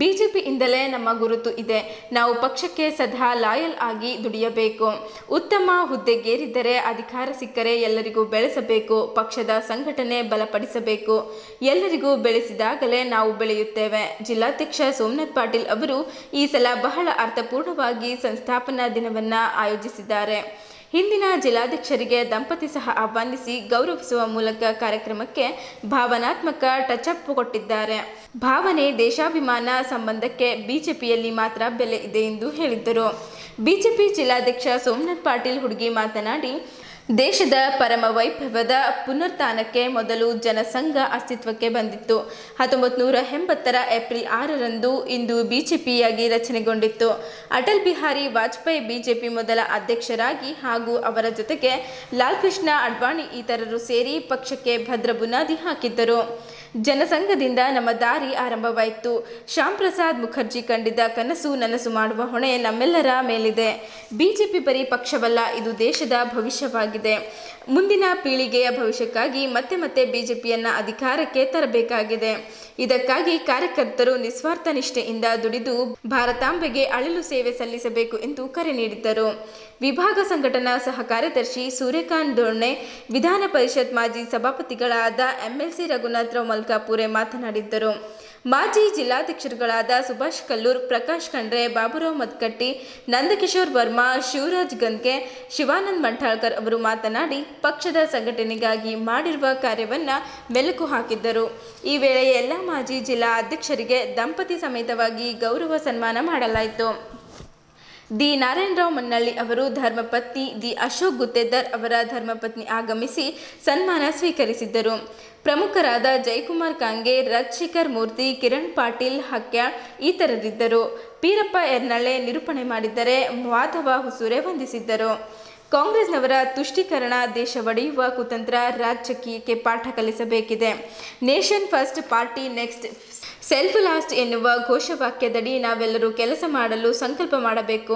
ಬಿಜೆಪಿಯಿಂದಲೇ ನಮ್ಮ ಗುರುತು ಇದೆ. ನಾವು ಪಕ್ಷಕ್ಕೆ ಸದಾ ಲಾಯಲ್ ಆಗಿ ದುಡಿಯಬೇಕು. ಉತ್ತಮ ಹುದ್ದೆಗೇರಿದ್ದರೆ, ಅಧಿಕಾರ ಸಿಕ್ಕರೆ ಎಲ್ಲರಿಗೂ ಬೆಳೆಸಬೇಕು. ಪಕ್ಷದ ಸಂಘಟನೆ ಬಲಪಡಿಸಬೇಕು. ಎಲ್ಲರಿಗೂ ಬೆಳೆಸಿದಾಗಲೇ ನಾವು ಬೆಳೆಯುತ್ತೇವೆ. ಜಿಲ್ಲಾಧ್ಯಕ್ಷ ಸೋಮನಾಥ್ ಪಾಟೀಲ್ ಅವರು ಈ ಸಲ ಬಹಳ ಅರ್ಥಪೂರ್ಣವಾಗಿ ಸಂಸ್ಥಾಪನಾ ದಿನವನ್ನು ಆಯೋಜಿಸಿದ್ದಾರೆ. ಹಿಂದಿನ ಜಿಲ್ಲಾಧ್ಯಕ್ಷರಿಗೆ ದಂಪತಿ ಸಹ ಆಹ್ವಾನಿಸಿ ಗೌರವಿಸುವ ಮೂಲಕ ಕಾರ್ಯಕ್ರಮಕ್ಕೆ ಭಾವನಾತ್ಮಕ ಟಚಪ್ ಕೊಟ್ಟಿದ್ದಾರೆ. ಭಾವನೆ, ದೇಶಾಭಿಮಾನ ಸಂಬಂಧಕ್ಕೆ ಬಿಜೆಪಿಯಲ್ಲಿ ಮಾತ್ರ ಬೆಲೆ ಇದೆ ಎಂದು ಹೇಳಿದ್ದರು. ಬಿಜೆಪಿ ಜಿಲ್ಲಾಧ್ಯಕ್ಷ ಸೋಮನಾಥ್ ಪಾಟೀಲ್ ಹುಡುಗಿ ಮಾತನಾಡಿ, ದೇಶದ ಪರಮ ವೈಭವದ ಪುನರುತ್ಥಾನಕ್ಕೆ ಮೊದಲು ಜನಸಂಘ ಅಸ್ತಿತ್ವಕ್ಕೆ ಬಂದಿತ್ತು. 1980ರ ಏಪ್ರಿಲ್ 6ರಂದು ಇಂದು ಬಿಜೆಪಿಯಾಗಿ ರಚನೆಗೊಂಡಿತ್ತು. ಅಟಲ್ ಬಿಹಾರಿ ವಾಜಪೇಯಿ ಬಿಜೆಪಿ ಮೊದಲ ಅಧ್ಯಕ್ಷರಾಗಿ ಹಾಗೂ ಅವರ ಜೊತೆಗೆ ಲಾಲ್ ಕೃಷ್ಣ ಅಡ್ವಾಣಿ ಇತರರು ಸೇರಿ ಪಕ್ಷಕ್ಕೆ ಭದ್ರ ಬುನಾದಿ ಹಾಕಿದ್ದರು. ಜನಸಂಘದಿಂದ ನಮ್ಮ ದಾರಿ ಆರಂಭವಾಯಿತು. ಶ್ಯಾಮ್ ಪ್ರಸಾದ್ ಮುಖರ್ಜಿ ಕಂಡಿದ್ದ ಕನಸು ನನಸು ಮಾಡುವ ಹೊಣೆ ನಮ್ಮೆಲ್ಲರ ಮೇಲಿದೆ. ಬಿಜೆಪಿ ಬರೀ ಪಕ್ಷವಲ್ಲ, ಇದು ದೇಶದ ಭವಿಷ್ಯವಾಗಿದೆ. ಮುಂದಿನ ಪೀಳಿಗೆಯ ಭವಿಷ್ಯಕ್ಕಾಗಿ ಮತ್ತೆ ಮತ್ತೆ ಬಿಜೆಪಿಯನ್ನು ಅಧಿಕಾರಕ್ಕೆ ತರಬೇಕಾಗಿದೆ. ಇದಕ್ಕಾಗಿ ಕಾರ್ಯಕರ್ತರು ನಿಸ್ವಾರ್ಥ ನಿಷ್ಠೆಯಿಂದ ದುಡಿದು ಭಾರತಾಂಬೆಗೆ ಅಳಿಲು ಸೇವೆ ಸಲ್ಲಿಸಬೇಕು ಎಂದು ಕರೆ ನೀಡಿದ್ದರು. ವಿಭಾಗ ಸಂಘಟನಾ ಸಹ ಕಾರ್ಯದರ್ಶಿ ಸೂರ್ಯಕಾಂತ್ ದೊಣ್ಣೆ, ವಿಧಾನ ಪರಿಷತ್ ಮಾಜಿ ಸಭಾಪತಿಗಳಾದ ಎಂಎಲ್ಸಿ ರಘುನಾಥರಾವ್ ಮಲ್ಕಾಪುರೆ ಮಾತನಾಡಿದ್ದರು. ಮಾಜಿ ಜಿಲ್ಲಾಧ್ಯಕ್ಷರುಗಳಾದ ಸುಭಾಷ್ ಕಲ್ಲೂರ್, ಪ್ರಕಾಶ್ ಖಂಡ್ರೆ, ಬಾಬುರಾವ್ ಮತ್ಕಟ್ಟಿ, ನಂದಕಿಶೋರ್ ವರ್ಮಾ, ಶಿವರಾಜ್ ಗಂಗೆ, ಶಿವಾನಂದ್ ಮಂಠಾಳ್ಕರ್ ಅವರು ಮಾತನಾಡಿ ಪಕ್ಷದ ಸಂಘಟನೆಗಾಗಿ ಮಾಡಿರುವ ಕಾರ್ಯವನ್ನು ಮೆಲುಕು ಹಾಕಿದ್ದರು. ಈ ವೇಳೆ ಎಲ್ಲ ಮಾಜಿ ಜಿಲ್ಲಾ ಅಧ್ಯಕ್ಷರಿಗೆ ದಂಪತಿ ಸಮೇತವಾಗಿ ಗೌರವ ಸನ್ಮಾನ ಮಾಡಲಾಯಿತು. ದಿ ನಾರಾಯಣರಾವ್ ಮನ್ನಳ್ಳಿ ಅವರು ಧರ್ಮಪತ್ನಿ ದಿ ಅಶೋಕ್ ಗುತ್ತೇದಾರ್ ಅವರ ಧರ್ಮಪತ್ನಿ ಆಗಮಿಸಿ ಸನ್ಮಾನ ಸ್ವೀಕರಿಸಿದ್ದರು. ಪ್ರಮುಖರಾದ ಜಯಕುಮಾರ್ ಕಾಂಗೆ, ರಾಜಶೇಖರ್ ಮೂರ್ತಿ, ಕಿರಣ್ ಪಾಟೀಲ್ ಹಕ್ಯಾಳ್ ಇತರರಿದ್ದರು. ಪೀರಪ್ಪ ಎರ್ನಳ್ಳೆ ನಿರೂಪಣೆ ಮಾಡಿದ್ದರೆ ಮಾಧವ ಹುಸೂರೆ ವಂದಿಸಿದ್ದರು. ಕಾಂಗ್ರೆಸ್ನವರ ತುಷ್ಟೀಕರಣ ದೇಶ ಒಡೆಯುವ ಕುತಂತ್ರ ರಾಜಕೀಯಕ್ಕೆ ಪಾಠ ಕಲಿಸಬೇಕಿದೆ. Nation first, party next, self last ಎನ್ನುವ ಘೋಷವಾಕ್ಯದಡಿ ನಾವೆಲ್ಲರೂ ಕೆಲಸ ಮಾಡಲು ಸಂಕಲ್ಪ ಮಾಡಬೇಕು.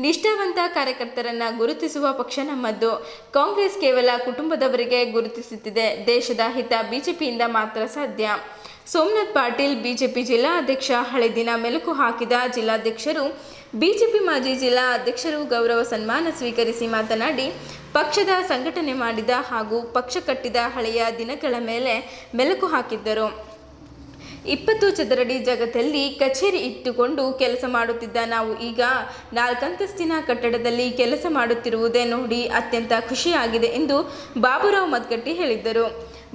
ನಿಷ್ಠಾವಂತ ಕಾರ್ಯಕರ್ತರನ್ನು ಗುರುತಿಸುವ ಪಕ್ಷ ನಮ್ಮದ್ದು. ಕಾಂಗ್ರೆಸ್ ಕೇವಲ ಕುಟುಂಬದವರಿಗೆ ಗುರುತಿಸುತ್ತಿದೆ. ದೇಶದ ಹಿತ ಬಿಜೆಪಿಯಿಂದ ಮಾತ್ರ ಸಾಧ್ಯ. ಸೋಮನಾಥ್ ಪಾಟೀಲ್, ಬಿಜೆಪಿ ಜಿಲ್ಲಾ ಅಧ್ಯಕ್ಷ, ಹಳೆ ದಿನ ಮೆಲುಕು ಹಾಕಿದ ಜಿಲ್ಲಾಧ್ಯಕ್ಷರು, ಬಿಜೆಪಿ ಮಾಜಿ ಜಿಲ್ಲಾ ಅಧ್ಯಕ್ಷರು ಗೌರವ ಸನ್ಮಾನ ಸ್ವೀಕರಿಸಿ ಮಾತನಾಡಿ ಪಕ್ಷದ ಸಂಘಟನೆ ಮಾಡಿದ ಹಾಗೂ ಪಕ್ಷ ಕಟ್ಟಿದ ಹಳೆಯ ದಿನಗಳ ಮೇಲೆ ಮೆಲುಕು ಹಾಕಿದ್ದರು. 20 ಚದರಡಿ ಜಗತ್ತಲ್ಲಿ ಕಚೇರಿ ಇಟ್ಟುಕೊಂಡು ಕೆಲಸ ಮಾಡುತ್ತಿದ್ದ ನಾವು ಈಗ 4 ಅಂತಸ್ತಿನ ಕಟ್ಟಡದಲ್ಲಿ ಕೆಲಸ ಮಾಡುತ್ತಿರುವುದೇ ನೋಡಿ ಅತ್ಯಂತ ಖುಷಿಯಾಗಿದೆ ಎಂದು ಬಾಬುರಾವ್ ಮತ್ಕಟ್ಟಿ ಹೇಳಿದ್ದರು.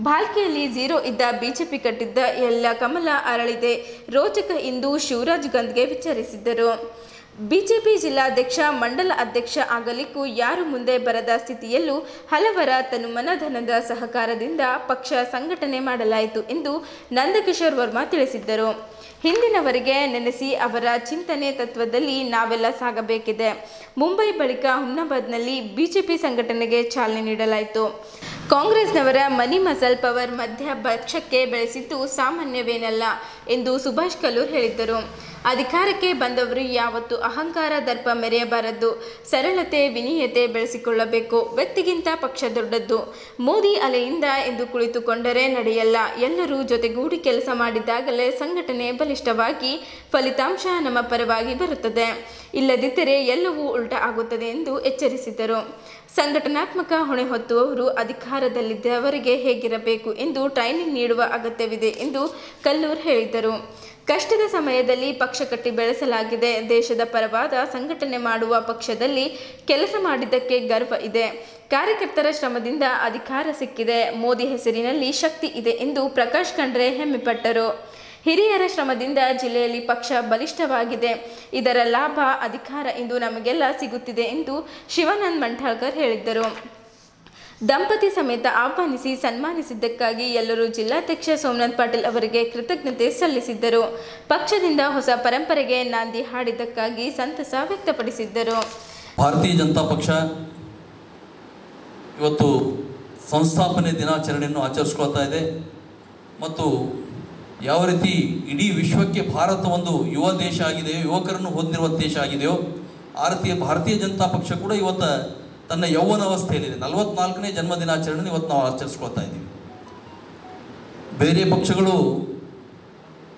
ಬಾಲ್ಕಿಯಲ್ಲಿ 0 ಇದ್ದ ಬಿಜೆಪಿ ಕಟ್ಟಿದ್ದ ಎಲ್ಲ ಕಮಲ ಅರಳಿದೆ ರೋಚಕ ಎಂದು ಶಿವರಾಜ್ ಗಂದ್ಗೆ ವಿಚಾರಿಸಿದ್ದರು. ಬಿಜೆಪಿ ಜಿಲ್ಲಾಧ್ಯಕ್ಷ, ಮಂಡಲ ಅಧ್ಯಕ್ಷ ಆಗಲಿಕ್ಕೂ ಯಾರು ಮುಂದೆ ಬರದ ಸ್ಥಿತಿಯಲ್ಲೂ ಹಲವರ ತನುಮನಧನದ ಸಹಕಾರದಿಂದ ಪಕ್ಷ ಸಂಘಟನೆ ಮಾಡಲಾಯಿತು ಎಂದು ನಂದಕಿಶೋರ್ ವರ್ಮಾ ತಿಳಿಸಿದ್ದರು. ಹಿಂದಿನವರಿಗೆ ನೆನೆಸಿ ಅವರ ಚಿಂತನೆ ತತ್ವದಲ್ಲಿ ನಾವೆಲ್ಲ ಸಾಗಬೇಕಿದೆ. ಮುಂಬೈ ಬಳಿಕ ಹುಮ್ನಾಬಾದ್ನಲ್ಲಿ ಬಿಜೆಪಿ ಸಂಘಟನೆಗೆ ಚಾಲನೆ ನೀಡಲಾಯಿತು. ಕಾಂಗ್ರೆಸ್ನವರ ಮನಿ ಮಸಲ್ ಪವರ್ ಮಧ್ಯ ಪಕ್ಷಕ್ಕೆ ಬೆಳೆಸಿದ್ದು ಸಾಮಾನ್ಯವೇನಲ್ಲ ಎಂದು ಸುಭಾಷ್ ಕಲ್ಲೂರ್ ಹೇಳಿದ್ದರು. ಅಧಿಕಾರಕ್ಕೆ ಬಂದವರು ಯಾವತ್ತೂ ಅಹಂಕಾರ ದರ್ಪ ಮೆರೆಯಬಾರದು. ಸರಳತೆ, ವಿನೀಯತೆ ಬೆಳೆಸಿಕೊಳ್ಳಬೇಕು. ವ್ಯಕ್ತಿಗಿಂತ ಪಕ್ಷ ದೊಡ್ಡದ್ದು. ಮೋದಿ ಅಲೆಯಿಂದ ಎಂದು ಕುಳಿತುಕೊಂಡರೆ ನಡೆಯಲ್ಲ. ಎಲ್ಲರೂ ಜೊತೆಗೂಡಿ ಕೆಲಸ ಮಾಡಿದಾಗಲೇ ಸಂಘಟನೆ ಬಲಿಷ್ಠವಾಗಿ ಫಲಿತಾಂಶ ನಮ್ಮ ಪರವಾಗಿ ಬರುತ್ತದೆ. ಇಲ್ಲದಿದ್ದರೆ ಎಲ್ಲವೂ ಉಲ್ಟಾ ಆಗುತ್ತದೆ ಎಂದು ಎಚ್ಚರಿಸಿದರು. ಸಂಘಟನಾತ್ಮಕ ಹೊಣೆ ಹೊತ್ತುವವರು ಅಧಿಕಾರದಲ್ಲಿದ್ದವರಿಗೆ ಹೇಗಿರಬೇಕು ಎಂದು ಟ್ರೈನಿಂಗ್ ನೀಡುವ ಅಗತ್ಯವಿದೆ ಎಂದು ಕಲ್ಲೂರ್ ಹೇಳಿದರು. ಕಷ್ಟದ ಸಮಯದಲ್ಲಿ ಪಕ್ಷ ಕಟ್ಟಿ ಬೆಳೆಸಲಾಗಿದೆ. ದೇಶದ ಪರವಾದ ಸಂಘಟನೆ ಮಾಡುವ ಪಕ್ಷದಲ್ಲಿ ಕೆಲಸ ಮಾಡಿದ್ದಕ್ಕೆ ಗರ್ವ ಇದೆ. ಕಾರ್ಯಕರ್ತರ ಶ್ರಮದಿಂದ ಅಧಿಕಾರ ಸಿಕ್ಕಿದೆ. ಮೋದಿ ಹೆಸರಿನಲ್ಲಿ ಶಕ್ತಿ ಇದೆ ಎಂದು ಪ್ರಕಾಶ್ ಖಂಡ್ರೆ ಹೆಮ್ಮೆಪಟ್ಟರು. ಹಿರಿಯರ ಶ್ರಮದಿಂದ ಜಿಲ್ಲೆಯಲ್ಲಿ ಪಕ್ಷ ಬಲಿಷ್ಠವಾಗಿದೆ. ಇದರ ಲಾಭ ಅಧಿಕಾರ ಇಂದು ನಮಗೆಲ್ಲ ಸಿಗುತ್ತಿದೆ ಎಂದು ಶಿವಾನಂದ್ ಮಂಠಾಳ್ಕರ್ ಹೇಳಿದ್ದರು. ದಂಪತಿ ಸಮೇತ ಆಹ್ವಾನಿಸಿ ಸನ್ಮಾನಿಸಿದ್ದಕ್ಕಾಗಿ ಎಲ್ಲರೂ ಜಿಲ್ಲಾಧ್ಯಕ್ಷ ಸೋಮನಾಥ್ ಪಾಟೀಲ್ ಅವರಿಗೆ ಕೃತಜ್ಞತೆ ಸಲ್ಲಿಸಿದ್ದರು. ಪಕ್ಷದಿಂದ ಹೊಸ ಪರಂಪರೆಗೆ ನಾಂದಿ ಹಾಡಿದ್ದಕ್ಕಾಗಿ ಸಂತಸ ವ್ಯಕ್ತಪಡಿಸಿದ್ದರು. ಭಾರತೀಯ ಜನತಾ ಪಕ್ಷ ಇವತ್ತು ಸಂಸ್ಥಾಪನೆ ದಿನಾಚರಣೆಯನ್ನು ಆಚರಿಸ್ಕೊಳ್ತಾ ಇದೆ ಮತ್ತು ಯಾವ ರೀತಿ ಇಡೀ ವಿಶ್ವಕ್ಕೆ ಭಾರತ ಒಂದು ಯುವ ದೇಶ ಆಗಿದೆಯೋ, ಯುವಕರನ್ನು ಹೊಂದಿರುವ ದೇಶ ಆಗಿದೆಯೋ, ಆ ರೀತಿ ಭಾರತೀಯ ಜನತಾ ಪಕ್ಷ ಕೂಡ ಇವತ್ತು ತನ್ನ ಯೌವನ ಅವಸ್ಥೆಯಲ್ಲಿದೆ. 44ನೇ ಜನ್ಮ ದಿನಾಚರಣೆ ಇವತ್ತು ನಾವು ಆಚರಿಸ್ಕೊಳ್ತಾ ಇದ್ದೀವಿ. ಬೇರೆ ಪಕ್ಷಗಳು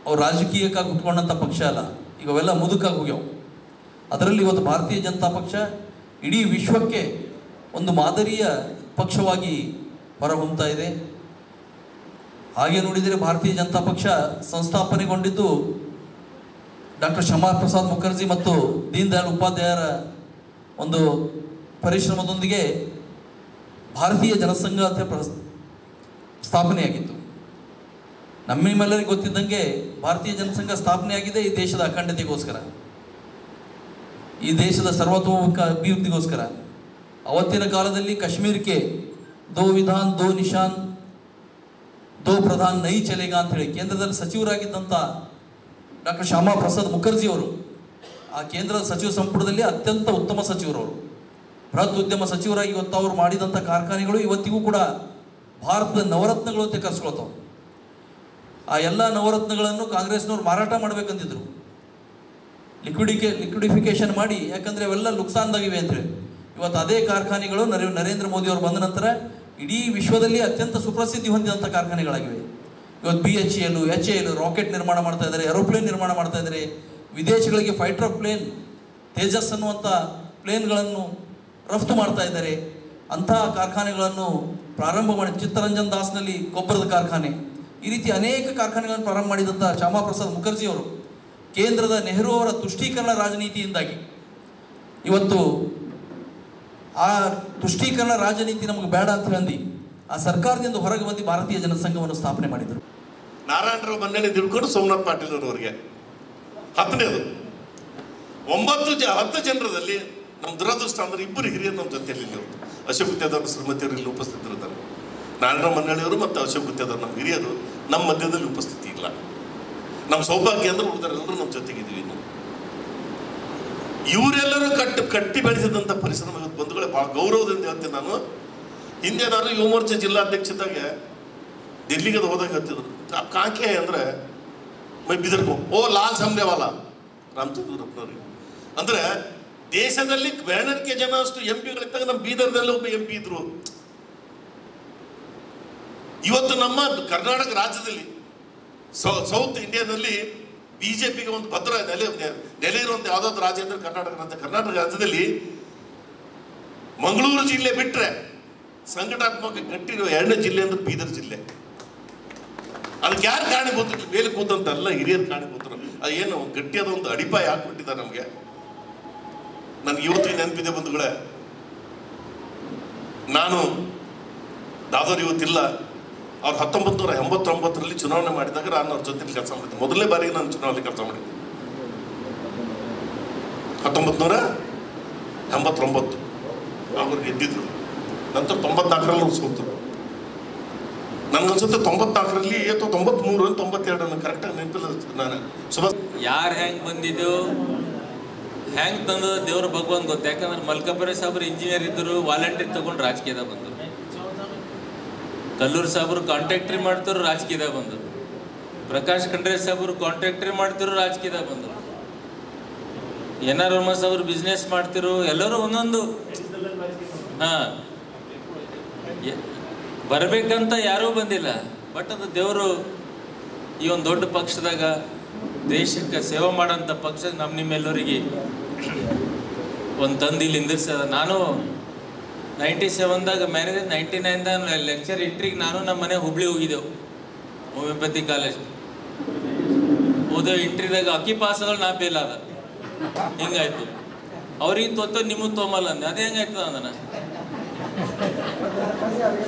ಅವ್ರು ರಾಜಕೀಯಕ್ಕಾಗಿ ಕುತ್ಕೊಂಡಂಥ ಪಕ್ಷ ಅಲ್ಲ, ಈಗ ಅವೆಲ್ಲ ಮುದುಕಾಗಿ ಹೋಗ್ಯಾವ. ಅದರಲ್ಲಿ ಇವತ್ತು ಭಾರತೀಯ ಜನತಾ ಪಕ್ಷ ಇಡೀ ವಿಶ್ವಕ್ಕೆ ಒಂದು ಮಾದರಿಯ ಪಕ್ಷವಾಗಿ ಹೊರಹೊಮ್ಮುತ್ತಾ ಇದೆ. ಹಾಗೆ ನೋಡಿದರೆ ಭಾರತೀಯ ಜನತಾ ಪಕ್ಷ ಸಂಸ್ಥಾಪನೆಗೊಂಡಿದ್ದು ಡಾಕ್ಟರ್ ಶ್ಯಾಮಾ ಪ್ರಸಾದ್ ಮುಖರ್ಜಿ ಮತ್ತು ದೀನ್ ದಯಾಳ್ ಉಪಾಧ್ಯಾಯರ ಒಂದು ಪರಿಶ್ರಮದೊಂದಿಗೆ ಭಾರತೀಯ ಜನಸಂಘ ಅಂತ ಸ್ಥಾಪನೆಯಾಗಿತ್ತು. ನಮ್ಮೆಲ್ಲರಿಗೂ ಗೊತ್ತಿದ್ದಂಗೆ ಭಾರತೀಯ ಜನಸಂಘ ಸ್ಥಾಪನೆಯಾಗಿದೆ ಈ ದೇಶದ ಅಖಂಡತೆಗೋಸ್ಕರ, ಈ ದೇಶದ ಸರ್ವತೋಮುಖ ಅಭಿವೃದ್ಧಿಗೋಸ್ಕರ. ಅವತ್ತಿನ ಕಾಲದಲ್ಲಿ ಕಾಶ್ಮೀರಕ್ಕೆ ದೋ ವಿಧಾನ್ ದೋ ನಿಶಾನ್ ದೋ ಪ್ರಧಾನ್ ನೈ ಚಲೇಗಾ ಅಂತ ಹೇಳಿ ಕೇಂದ್ರದಲ್ಲಿ ಸಚಿವರಾಗಿದ್ದಂಥ ಡಾಕ್ಟರ್ ಶ್ಯಾಮಾ ಪ್ರಸಾದ್ ಮುಖರ್ಜಿ ಅವರು ಆ ಕೇಂದ್ರದ ಸಚಿವ ಸಂಪುಟದಲ್ಲಿ ಅತ್ಯಂತ ಉತ್ತಮ ಸಚಿವರವರು, ಬೃಹತ್ ಉದ್ಯಮ ಸಚಿವರಾಗಿ ಇವತ್ತು ಅವರು ಮಾಡಿದಂಥ ಕಾರ್ಖಾನೆಗಳು ಇವತ್ತಿಗೂ ಕೂಡ ಭಾರತದ ನವರತ್ನಗಳು ಅಂತ ಕರೆಸ್ಕೊಳ್ತಾವೆ. ಆ ಎಲ್ಲ ನವರತ್ನಗಳನ್ನು ಕಾಂಗ್ರೆಸ್ನವ್ರು ಮಾರಾಟ ಮಾಡಬೇಕಂತಿದ್ರು, ಲಿಕ್ವಿಡಿಫಿಕೇಶನ್ ಮಾಡಿ, ಯಾಕಂದರೆ ಅವೆಲ್ಲ ನುಕ್ಸಾನ್ದಾಗಿವೆ ಅಂತೇಳಿ. ಇವತ್ತು ಅದೇ ಕಾರ್ಖಾನೆಗಳು ನರೇಂದ್ರ ಮೋದಿ ಅವರು ಬಂದ ನಂತರ ಇಡೀ ವಿಶ್ವದಲ್ಲಿ ಅತ್ಯಂತ ಸುಪ್ರಸಿದ್ಧಿ ಹೊಂದಿದಂಥ ಕಾರ್ಖಾನೆಗಳಾಗಿವೆ. ಇವತ್ತು BHEL, HAL ರಾಕೆಟ್ ನಿರ್ಮಾಣ ಮಾಡ್ತಾ ಇದ್ದಾರೆ, ಏರೋಪ್ಲೇನ್ ನಿರ್ಮಾಣ ಮಾಡ್ತಾ ಇದ್ದಾರೆ, ವಿದೇಶಗಳಿಗೆ ಫೈಟರ್ ಪ್ಲೇನ್ ತೇಜಸ್ ಅನ್ನುವಂಥ ಪ್ಲೇನ್ಗಳನ್ನು ರಫ್ತು ಮಾಡ್ತಾ ಇದ್ದಾರೆ. ಅಂತಹ ಕಾರ್ಖಾನೆಗಳನ್ನು ಪ್ರಾರಂಭ ಮಾಡಿ, ಚಿತ್ತರಂಜನ್ ದಾಸ್ನಲ್ಲಿ ಗೊಬ್ಬರದ ಕಾರ್ಖಾನೆ, ಈ ರೀತಿ ಅನೇಕ ಕಾರ್ಖಾನೆಗಳನ್ನು ಪ್ರಾರಂಭ ಮಾಡಿದಂಥ ಶ್ಯಾಮಾ ಪ್ರಸಾದ್ ಮುಖರ್ಜಿ ಅವರು ಕೇಂದ್ರದ ನೆಹರು ಅವರ ತುಷ್ಟೀಕರಣ ರಾಜನೀತಿಯಿಂದಾಗಿ ಇವತ್ತು ಆ ತುಷ್ಟೀಕರಣ ರಾಜನೀತಿ ನಮಗೆ ಬೇಡ ಅಂತ ಹೇಳಿ ಆ ಸರ್ಕಾರದಿಂದ ಹೊರಗೆ ಬಂದು ಭಾರತೀಯ ಜನಸಂಘವನ್ನು ಸ್ಥಾಪನೆ ಮಾಡಿದರು. ನಾರಾಯಣರಾವ್ ಮನ್ನಣೆ ತಿಳ್ಕೊಂಡು ಸೋಮನಾಥ್ ಪಾಟೀಲ್ ಅವರವರಿಗೆ 10ನೇದು 10 ಜನರದಲ್ಲಿ ನಮ್ಮ ದುರದೃಷ್ಟ ಅಂದ್ರೆ 2 ಹಿರಿಯರು ನಮ್ಮ ಜೊತೆಯಲ್ಲಿ ಅಶೋಕ್ ಗುತ್ತೇದಾರ್ ಶ್ರೀಮತಿಯವರು ಇಲ್ಲಿ ಉಪಸ್ಥಿತರಿದ್ದಾರೆ. ನಾರಾಯಣರಾವ್ ಮನ್ನಣೆಯವರು ಮತ್ತು ಅಶೋಕ್ ಗುತ್ತೇದಾರ್ ನಮ್ಮ ಹಿರಿಯರು ನಮ್ಮ ಮಧ್ಯದಲ್ಲಿ ಉಪಸ್ಥಿತಿ ಇಲ್ಲ. ನಮ್ಮ ಸೌಭಾಗ್ಯ ಅಂದ್ರೆ ಉಳಿದರೆಲ್ಲರೂ ನಮ್ಮ ಜೊತೆಗಿದ್ದೀವಿ. ಇವರೆಲ್ಲರೂ ಕಟ್ಟಿ ಬೆಳೆಸಿದಂಥ ಪರಿಶ್ರಮ ಇವತ್ತು ಬಂಧುಗಳೇ ಭಾಳ ಗೌರವದಿಂದ ಹೇಳ್ತೀನಿ. ನಾನು ಹಿಂದೆ ನಾನು ಯುವ ಮೋರ್ಚಾ ಜಿಲ್ಲಾಧ್ಯಕ್ಷದಾಗ ದಿಲ್ಲಿಗೆ ಹೋದಾಗ ಹೇಳ್ತಿದ್ರು, ಕಾಂಕೆ ಅಂದರೆ ಮೈ ಬಿದರ್ಕೋ ಓ ಲಾಲ್ ಸಾಮ್ನೆವಾಲ ರಾಮಚಂದ್ರಪ್ಪನವ್ರಿಗೆ. ಅಂದರೆ ದೇಶದಲ್ಲಿ 12 ಜನ ಅಷ್ಟು MP ನಮ್ಮ ಬೀದರ್ನಲ್ಲಿ ಒಬ್ಬ MP ಇದ್ರು. ಇವತ್ತು ನಮ್ಮ ಕರ್ನಾಟಕ ರಾಜ್ಯದಲ್ಲಿ ಸೌತ್ ಇಂಡಿಯಾದಲ್ಲಿ BJPಗೆ ಒಂದು ಭದ್ರ ನೆಲೆ ಇರುವಂಥ ಯಾವುದಾದ್ರು ರಾಜ್ಯ ಅಂದರೆ ಕರ್ನಾಟಕ ರಾಜ್ಯದಲ್ಲಿ ಮಂಗಳೂರು ಜಿಲ್ಲೆ ಬಿಟ್ಟರೆ ಸಂಘಟನಾತ್ಮಕ ಗಟ್ಟಿರುವ 2ನೇ ಜಿಲ್ಲೆ ಅಂದ್ರೆ ಬೀದರ್ ಜಿಲ್ಲೆ. ಅದಕ್ಕೆ ಯಾರು ಕಾಣಿಬೋದು? ಮೇಲೆ ಕೂತಂತ ಎಲ್ಲ ಹಿರಿಯರು ಕಾಣಿಬೋತರು. ಅದೇನು ಗಟ್ಟಿಯಾದ ಒಂದು ಅಡಿಪಾಯ ಹಾಕ್ಬಿಟ್ಟಿದ್ದಾರೆ ನಮಗೆ. ನನಗೆ ಇವತ್ತು ನೆನಪಿದೆ ಬಂಧುಗಳೇ, ನಾನು ದಾದರ್ ಇವತ್ತಿಲ್ಲ, ಅವ್ರು 1989ರಲ್ಲಿ ಚುನಾವಣೆ ಮಾಡಿದಾಗ ನಾನು ಅವ್ರ ಜೊತೆ ಕೆಲಸ ಮಾಡಿದ್ದೆ. ಮೊದಲನೇ ಬಾರಿಗೆ ನಾನು ಚುನಾವಣೆ ಕೆಲಸ ಮಾಡಿದ್ದೆ 1989. ಅವ್ರು ಗೆದ್ದಿದ್ರು. ನಂತರ 94ರಲ್ಲಿ ಅವ್ರು ಸೋತರು. ನನಗನ್ಸುತ್ತೆ 94ರಲ್ಲಿ ಅಥವಾ 93 92 ಕರೆಕ್ಟಾಗಿ ನೆನಪಿಲ್ಲ. ನಾನು ಯಾರು ಹೆಂಗೆ ಬಂದಿದ್ದು ಹೆಂಗೆ ತಂದು ದೇವ್ರ ಭಗವಂತ ಗೊತ್ತು. ಯಾಕಂದ್ರೆ ಮಲ್ಕಾಪುರ ಸಾಬ್ರು ಇಂಜಿನಿಯರ್ ಇದ್ದರು, ವಾಲಂಟಿಯರ್ ತಗೊಂಡು ರಾಜಕೀಯದಾಗ ಬಂದರು. ಕಲ್ಲೂರು ಸಾಬ್ರು ಕಾಂಟ್ರಾಕ್ಟ್ರಿ ಮಾಡ್ತಿದ್ರು, ರಾಜಕೀಯದಾಗ ಬಂದರು. ಪ್ರಕಾಶ್ ಖಂಡ್ರೆ ಸಾಬ್ರು ಕಾಂಟ್ರಾಕ್ಟ್ರಿ ಮಾಡ್ತಿರು, ರಾಜಕೀಯದಾಗ ಬಂದರು. NR ರಮಸ್ ಅವರು ಬಿಸ್ನೆಸ್ ಮಾಡ್ತಿರು. ಎಲ್ಲರೂ ಒಂದೊಂದು ಬರಬೇಕಂತ ಯಾರೂ ಬಂದಿಲ್ಲ. ಬಟ್ ಅದು ದೇವರು ಈ ಒಂದು ದೊಡ್ಡ ಪಕ್ಷದಾಗ ದೇಶಕ್ಕೆ ಸೇವೆ ಮಾಡೋಂಥ ಪಕ್ಷ ನಿಮ್ಮೆಲ್ಲರಿಗೆ ಒಂದು ತಂದು ಇಲ್ಲಿ ನಿಂದಿರ್ಸದ. ನಾನು 97ದಾಗ ಮ್ಯಾರೇಜ್, 99ದಾಗ ಲೆಕ್ಚರ್ ಇಂಟ್ರಿಗೆ ನಾನು ನಮ್ಮ ಮನೆ ಹುಬ್ಳಿ ಹೋಗಿದ್ದೆವು, ಹೋಮಿಯೋಪತಿ ಕಾಲೇಜ್ ಓದೋ ಇಂಟ್ರಿದಾಗ ಅಕ್ಕಿ ಪಾಸ್ಗಳು ನಾ ಫೇಲ್ ಆದ. ಹಿಂಗಾಯ್ತು. ಅವ್ರಿಗೆ ತೊತ್ತೋ ನಿಮಗೆ ತೊಗೊಂಬಲ್ಲ ಅಂದೆ. ಅದು ಹೆಂಗಾಯ್ತದ ಅಂದನ.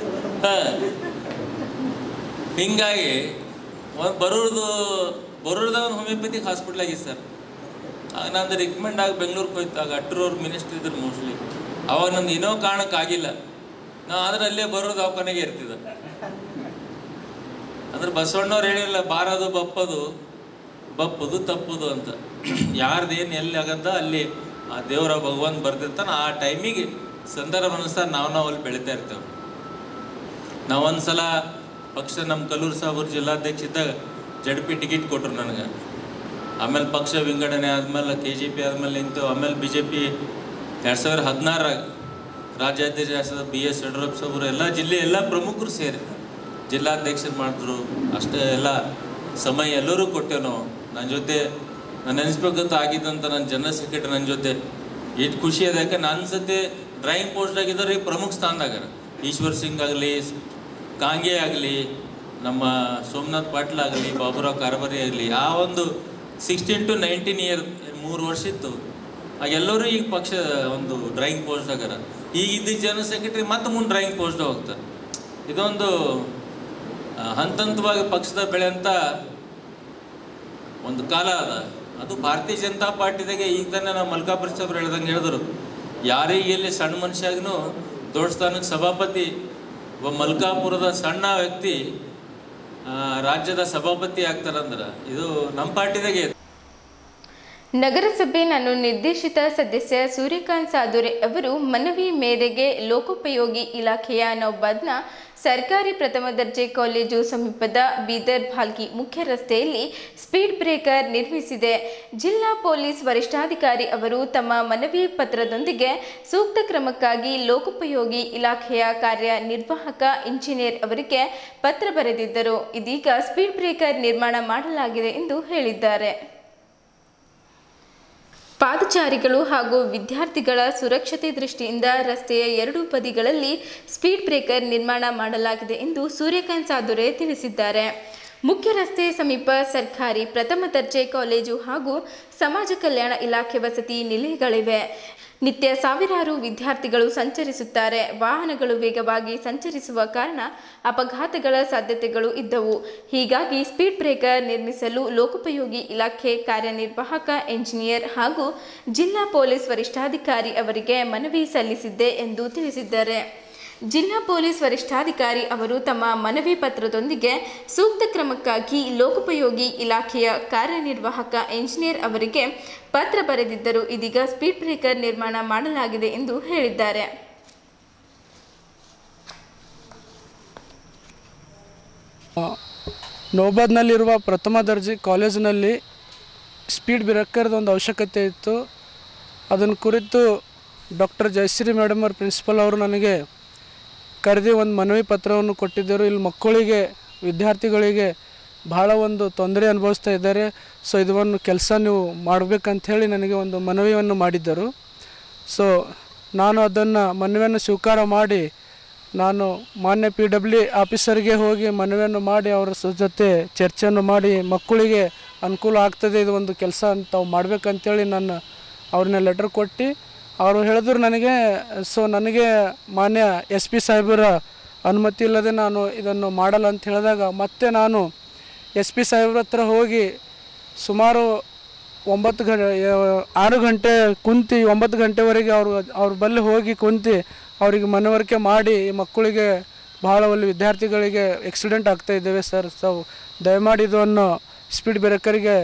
ಹಿಂಗಾಗಿ ಒಂದು ಬರೋರ್ದಾಗ ಒಂದು ಹೋಮಿಯೋಪತಿಕ್ ಹಾಸ್ಪಿಟ್ಲ್ ಆಗಿತ್ತು ಸರ್. ಆಗ ನಂದು ರಿಕಮೆಂಡ್ ಆಗಿ ಬೆಂಗಳೂರಿಗೆ ಹೋಯ್ತು. ಆಗ ಅಟ್ರವ್ರು ಮಿನಿಸ್ಟರ್ ಇದ್ರು ಮೋಸ್ಟ್ಲಿ. ಅವಾಗ ನಂದು ಏನೋ ಕಾರಣಕ್ಕಾಗಿಲ್ಲ. ನಾವು ಆದ್ರೆ ಅಲ್ಲೇ ಬರೋದು ದವಾಖಾನೆಗೆ ಇರ್ತಿದ್ದ. ಅಂದ್ರೆ ಬಸವಣ್ಣವ್ರು ಹೇಳಿಲ್ಲ, ಬಾರದು ಬಪ್ಪದು ತಪ್ಪದು ಅಂತ. ಯಾರ್ದೇನು ಎಲ್ಲಿ ಆಗಂತ ಅಲ್ಲಿ ಆ ದೇವರ ಭಗವಂತ ಬರ್ದಿರ್ತಾನೆ. ಆ ಟೈಮಿಗೆ ಸಂದರ್ಭ ಅನುಸಾರ ನಾವು ಅಲ್ಲಿ ಬೆಳೀತಾ ಇರ್ತೇವೆ. ನಾವೊಂದು ಸಲ ಪಕ್ಷ ನಮ್ಮ ಕಲ್ಲೂರು ಸಾಬ್ರು ಜಿಲ್ಲಾಧ್ಯಕ್ಷ ಇದ್ದಾಗ JP ಟಿಕೆಟ್ ಕೊಟ್ಟರು ನನಗೆ. ಆಮೇಲೆ ಪಕ್ಷ ವಿಂಗಡಣೆ ಆದಮೇಲೆ KJP ಆದಮೇಲೆ ನಿಂತು ಆಮೇಲೆ BJP 2016 ರಾಜ್ಯಾಧ್ಯಕ್ಷ BS ಯಡಿಯೂರಪ್ಪ ಸಾಬ್ರು ಎಲ್ಲ ಜಿಲ್ಲೆ ಎಲ್ಲ ಪ್ರಮುಖರು ಸೇರಿ ಜಿಲ್ಲಾಧ್ಯಕ್ಷರು ಮಾಡಿದ್ರು. ಅಷ್ಟೇ ಎಲ್ಲ ಸಮಯ ಎಲ್ಲರೂ ಕೊಟ್ಟೆವು ನಾವು. ನನ್ನ ಜೊತೆ ನಾನು ನೆನೆಸ್ಬೇಕಂತ ಆಗಿದ್ದಂತ ನನ್ನ ಜನರಲ್ ಸೆಕ್ರೆಟರಿ ನನ್ನ ಜೊತೆ ಎಷ್ಟು ಖುಷಿ ಅದ. ಯಾಕೆ ನನ್ನ ಸತಿ ಡ್ರಾಯಿಂಗ್ ಪೋಸ್ಟ್ ಆಗಿದ್ದಾರೆ ಪ್ರಮುಖ ಸ್ಥಾನದಾಗ. ಈಶ್ವರ್ ಸಿಂಗ್ ಆಗಲಿ, ಕಾಂಗೆ ಆಗಲಿ, ನಮ್ಮ ಸೋಮನಾಥ್ ಪಾಟೀಲ್ ಆಗಲಿ, ಬಾಬುರಾವ್ ಕಾರಬಾರಿ ಆಗಲಿ, ಆ ಒಂದು 16 to 19 ಇಯರ್ 3 ವರ್ಷ ಇತ್ತು. ಎಲ್ಲರೂ ಈಗ ಪಕ್ಷ ಒಂದು ಡ್ರಾಯಿಂಗ್ ಪೋಸ್ಟ್ ಆಗ್ಯಾರ. ಈಗ ಇದ್ದ ಜನರಲ್ ಸೆಕ್ರೆಟರಿ ಮತ್ತೆ ಮುಂದೆ ಡ್ರಾಯಿಂಗ್ ಪೋಸ್ಟ್ ಹೋಗ್ತಾರೆ. ಇದೊಂದು ಹಂತವಾಗಿ ಪಕ್ಷದ ಬೆಳೆಯಂತ ಒಂದು ಕಾಲ ಅದ. ಅದು ಭಾರತೀಯ ಜನತಾ ಪಾರ್ಟಿದಾಗೆ ಈಗ ತಾನೇ ನಾವು ಮಲ್ಕಾಪುರ ಸಾಬ್ರು ಹೇಳ್ದಂಗೆ ಹೇಳಿದ್ರು, ಯಾರಿಗೆ ಎಲ್ಲಿ ಸಣ್ಣ ಮನುಷ್ಯಾಗೂ ದೊಡ್ಡ ಸ್ಥಾನಕ್ಕೆ ಸಭಾಪತಿ, ಒಬ್ಬ ಮಲ್ಕಾಪುರದ ಸಣ್ಣ ವ್ಯಕ್ತಿ ರಾಜ್ಯದ ಸಭಾಪತಿ ಆಗ್ತಾರಂದ್ರೆ ಇದು ನಮ್ಮ ಪಾರ್ಟಿದಾಗೆ. ನಗರಸಭೆ ನಾನು ನಿರ್ದೇಶಿತ ಸದಸ್ಯ ಸೂರ್ಯಕಾಂತ್ ಸಾಧುರೆ ಅವರು ಮನವಿ ಮೇರೆಗೆ ಲೋಕೋಪಯೋಗಿ ಇಲಾಖೆಯ ನೌಬಾದ್ನ ಸರ್ಕಾರಿ ಪ್ರಥಮ ದರ್ಜೆ ಕಾಲೇಜು ಸಮೀಪದ ಬೀದರ್ ಭಾಲ್ಕಿ ಮುಖ್ಯ ರಸ್ತೆಯಲ್ಲಿ ಸ್ಪೀಡ್ ಬ್ರೇಕರ್ ನಿರ್ಮಿಸಿದೆ. ಜಿಲ್ಲಾ ಪೊಲೀಸ್ ವರಿಷ್ಠಾಧಿಕಾರಿ ಅವರು ತಮ್ಮ ಮನವಿ ಪತ್ರದೊಂದಿಗೆ ಸೂಕ್ತ ಕ್ರಮಕ್ಕಾಗಿ ಲೋಕೋಪಯೋಗಿ ಇಲಾಖೆಯ ಕಾರ್ಯನಿರ್ವಾಹಕ ಇಂಜಿನಿಯರ್ ಅವರಿಗೆ ಪತ್ರ ಬರೆದಿದ್ದರು. ಇದೀಗ ಸ್ಪೀಡ್ ಬ್ರೇಕರ್ ನಿರ್ಮಾಣ ಮಾಡಲಾಗಿದೆ ಎಂದು ಹೇಳಿದ್ದಾರೆ. ಪಾದಚಾರಿಗಳು ಹಾಗೂ ವಿದ್ಯಾರ್ಥಿಗಳ ಸುರಕ್ಷತೆ ದೃಷ್ಟಿಯಿಂದ ರಸ್ತೆಯ ಎರಡೂ ಬದಿಗಳಲ್ಲಿ ಸ್ಪೀಡ್ ಬ್ರೇಕರ್ ನಿರ್ಮಾಣ ಮಾಡಲಾಗಿದೆ ಎಂದು ಸೂರ್ಯಕಾಂತ್ ಸಾಧುರೆ ತಿಳಿಸಿದ್ದಾರೆ. ಮುಖ್ಯ ರಸ್ತೆ ಸಮೀಪ ಸರ್ಕಾರಿ ಪ್ರಥಮ ದರ್ಜೆ ಕಾಲೇಜು ಹಾಗೂ ಸಮಾಜ ಕಲ್ಯಾಣ ಇಲಾಖೆ ವಸತಿ ನಿಲಯಗಳಿವೆ. ನಿತ್ಯ ಸಾವಿರಾರು ವಿದ್ಯಾರ್ಥಿಗಳು ಸಂಚರಿಸುತ್ತಾರೆ. ವಾಹನಗಳು ವೇಗವಾಗಿ ಸಂಚರಿಸುವ ಕಾರಣ ಅಪಘಾತಗಳ ಸಾಧ್ಯತೆಗಳು ಇದ್ದವು. ಹೀಗಾಗಿ ಸ್ಪೀಡ್ ಬ್ರೇಕರ್ ನಿರ್ಮಿಸಲು ಲೋಕೋಪಯೋಗಿ ಇಲಾಖೆ ಕಾರ್ಯನಿರ್ವಾಹಕ ಇಂಜಿನಿಯರ್ ಹಾಗೂ ಜಿಲ್ಲಾ ಪೊಲೀಸ್ ವರಿಷ್ಠಾಧಿಕಾರಿ ಅವರಿಗೆ ಮನವಿ ಸಲ್ಲಿಸಿದ್ದೆ ಎಂದು ತಿಳಿಸಿದ್ದಾರೆ. ಜಿಲ್ಲಾ ಪೊಲೀಸ್ ವರಿಷ್ಠಾಧಿಕಾರಿ ಅವರು ತಮ್ಮ ಮನವಿ ಪತ್ರದೊಂದಿಗೆ ಸೂಕ್ತ ಕ್ರಮಕ್ಕಾಗಿ ಲೋಕೋಪಯೋಗಿ ಇಲಾಖೆಯ ಕಾರ್ಯನಿರ್ವಾಹಕ ಇಂಜಿನಿಯರ್ ಅವರಿಗೆ ಪತ್ರ ಬರೆದಿದ್ದರು. ಇದೀಗ ಸ್ಪೀಡ್ ಬ್ರೇಕರ್ ನಿರ್ಮಾಣ ಮಾಡಲಾಗಿದೆ ಎಂದು ಹೇಳಿದ್ದಾರೆ. ನೌಬಾದ್ನಲ್ಲಿರುವ ಪ್ರಥಮ ದರ್ಜೆ ಕಾಲೇಜಿನಲ್ಲಿ ಸ್ಪೀಡ್ ಬ್ರೇಕರ್ದೊಂದು ಅವಶ್ಯಕತೆ ಇತ್ತು. ಅದನ್ನು ಕುರಿತು ಡಾಕ್ಟರ್ ಜಯಶ್ರೀ ಮೇಡಮ್ ಅವ್ರ ಪ್ರಿನ್ಸಿಪಲ್ ಅವರು ನನಗೆ ಕರೆದಿ ಒಂದು ಮನವಿ ಪತ್ರವನ್ನು ಕೊಟ್ಟಿದ್ದರು. ಇಲ್ಲಿ ಮಕ್ಕಳಿಗೆ ವಿದ್ಯಾರ್ಥಿಗಳಿಗೆ ಭಾಳ ಒಂದು ತೊಂದರೆ ಅನುಭವಿಸ್ತಾ ಇದ್ದಾರೆ. ಸೊ ಇದನ್ನು ಕೆಲಸ ನೀವು ಮಾಡಬೇಕಂಥೇಳಿ ನನಗೆ ಒಂದು ಮನವಿಯನ್ನು ಮಾಡಿದ್ದರು. ಸೊ ನಾನು ಅದನ್ನು ಮನವಿಯನ್ನು ಸ್ವೀಕಾರ ಮಾಡಿ ನಾನು ಮಾನ್ಯ PW ಆಫೀಸರ್ಗೆ ಹೋಗಿ ಮನವಿಯನ್ನು ಮಾಡಿ ಅವರ ಜೊತೆ ಚರ್ಚೆಯನ್ನು ಮಾಡಿ ಮಕ್ಕಳಿಗೆ ಅನುಕೂಲ ಆಗ್ತದೆ ಇದು ಒಂದು ಕೆಲಸ ತಾವು ಮಾಡಬೇಕಂತೇಳಿ ನಾನು ಅವ್ರನ್ನ ಲೆಟರ್ ಕೊಟ್ಟು ಅವರು ಹೇಳಿದ್ರು ನನಗೆ. ಸೊ ನನಗೆ ಮಾನ್ಯ SP ಸಾಹೇಬರ ಅನುಮತಿ ಇಲ್ಲದೆ ನಾನು ಇದನ್ನು ಮಾಡಲ್ಲ ಅಂತ ಹೇಳಿದಾಗ ಮತ್ತೆ ನಾನು SP ಸಾಹೇಬ್ರ ಹತ್ರ ಹೋಗಿ ಸುಮಾರು 6 ಗಂಟೆ ಕುಂತು 9 ಗಂಟೆವರೆಗೆ ಅವ್ರ ಬಳಿ ಹೋಗಿ ಕುಂತು ಅವರಿಗೆ ಮನವರಿಕೆ ಮಾಡಿ ಈ ಮಕ್ಕಳಿಗೆ ಭಾಳ ಒಳ್ಳೆ ವಿದ್ಯಾರ್ಥಿಗಳಿಗೆ ಆಕ್ಸಿಡೆಂಟ್ ಆಗ್ತಾಯಿದ್ದೇವೆ ಸರ್. ಸೊ ದಯಮಾಡಿ ಇದನ್ನು ಸ್ಪೀಡ್ ಬ್ರೇಕರಿಗೆ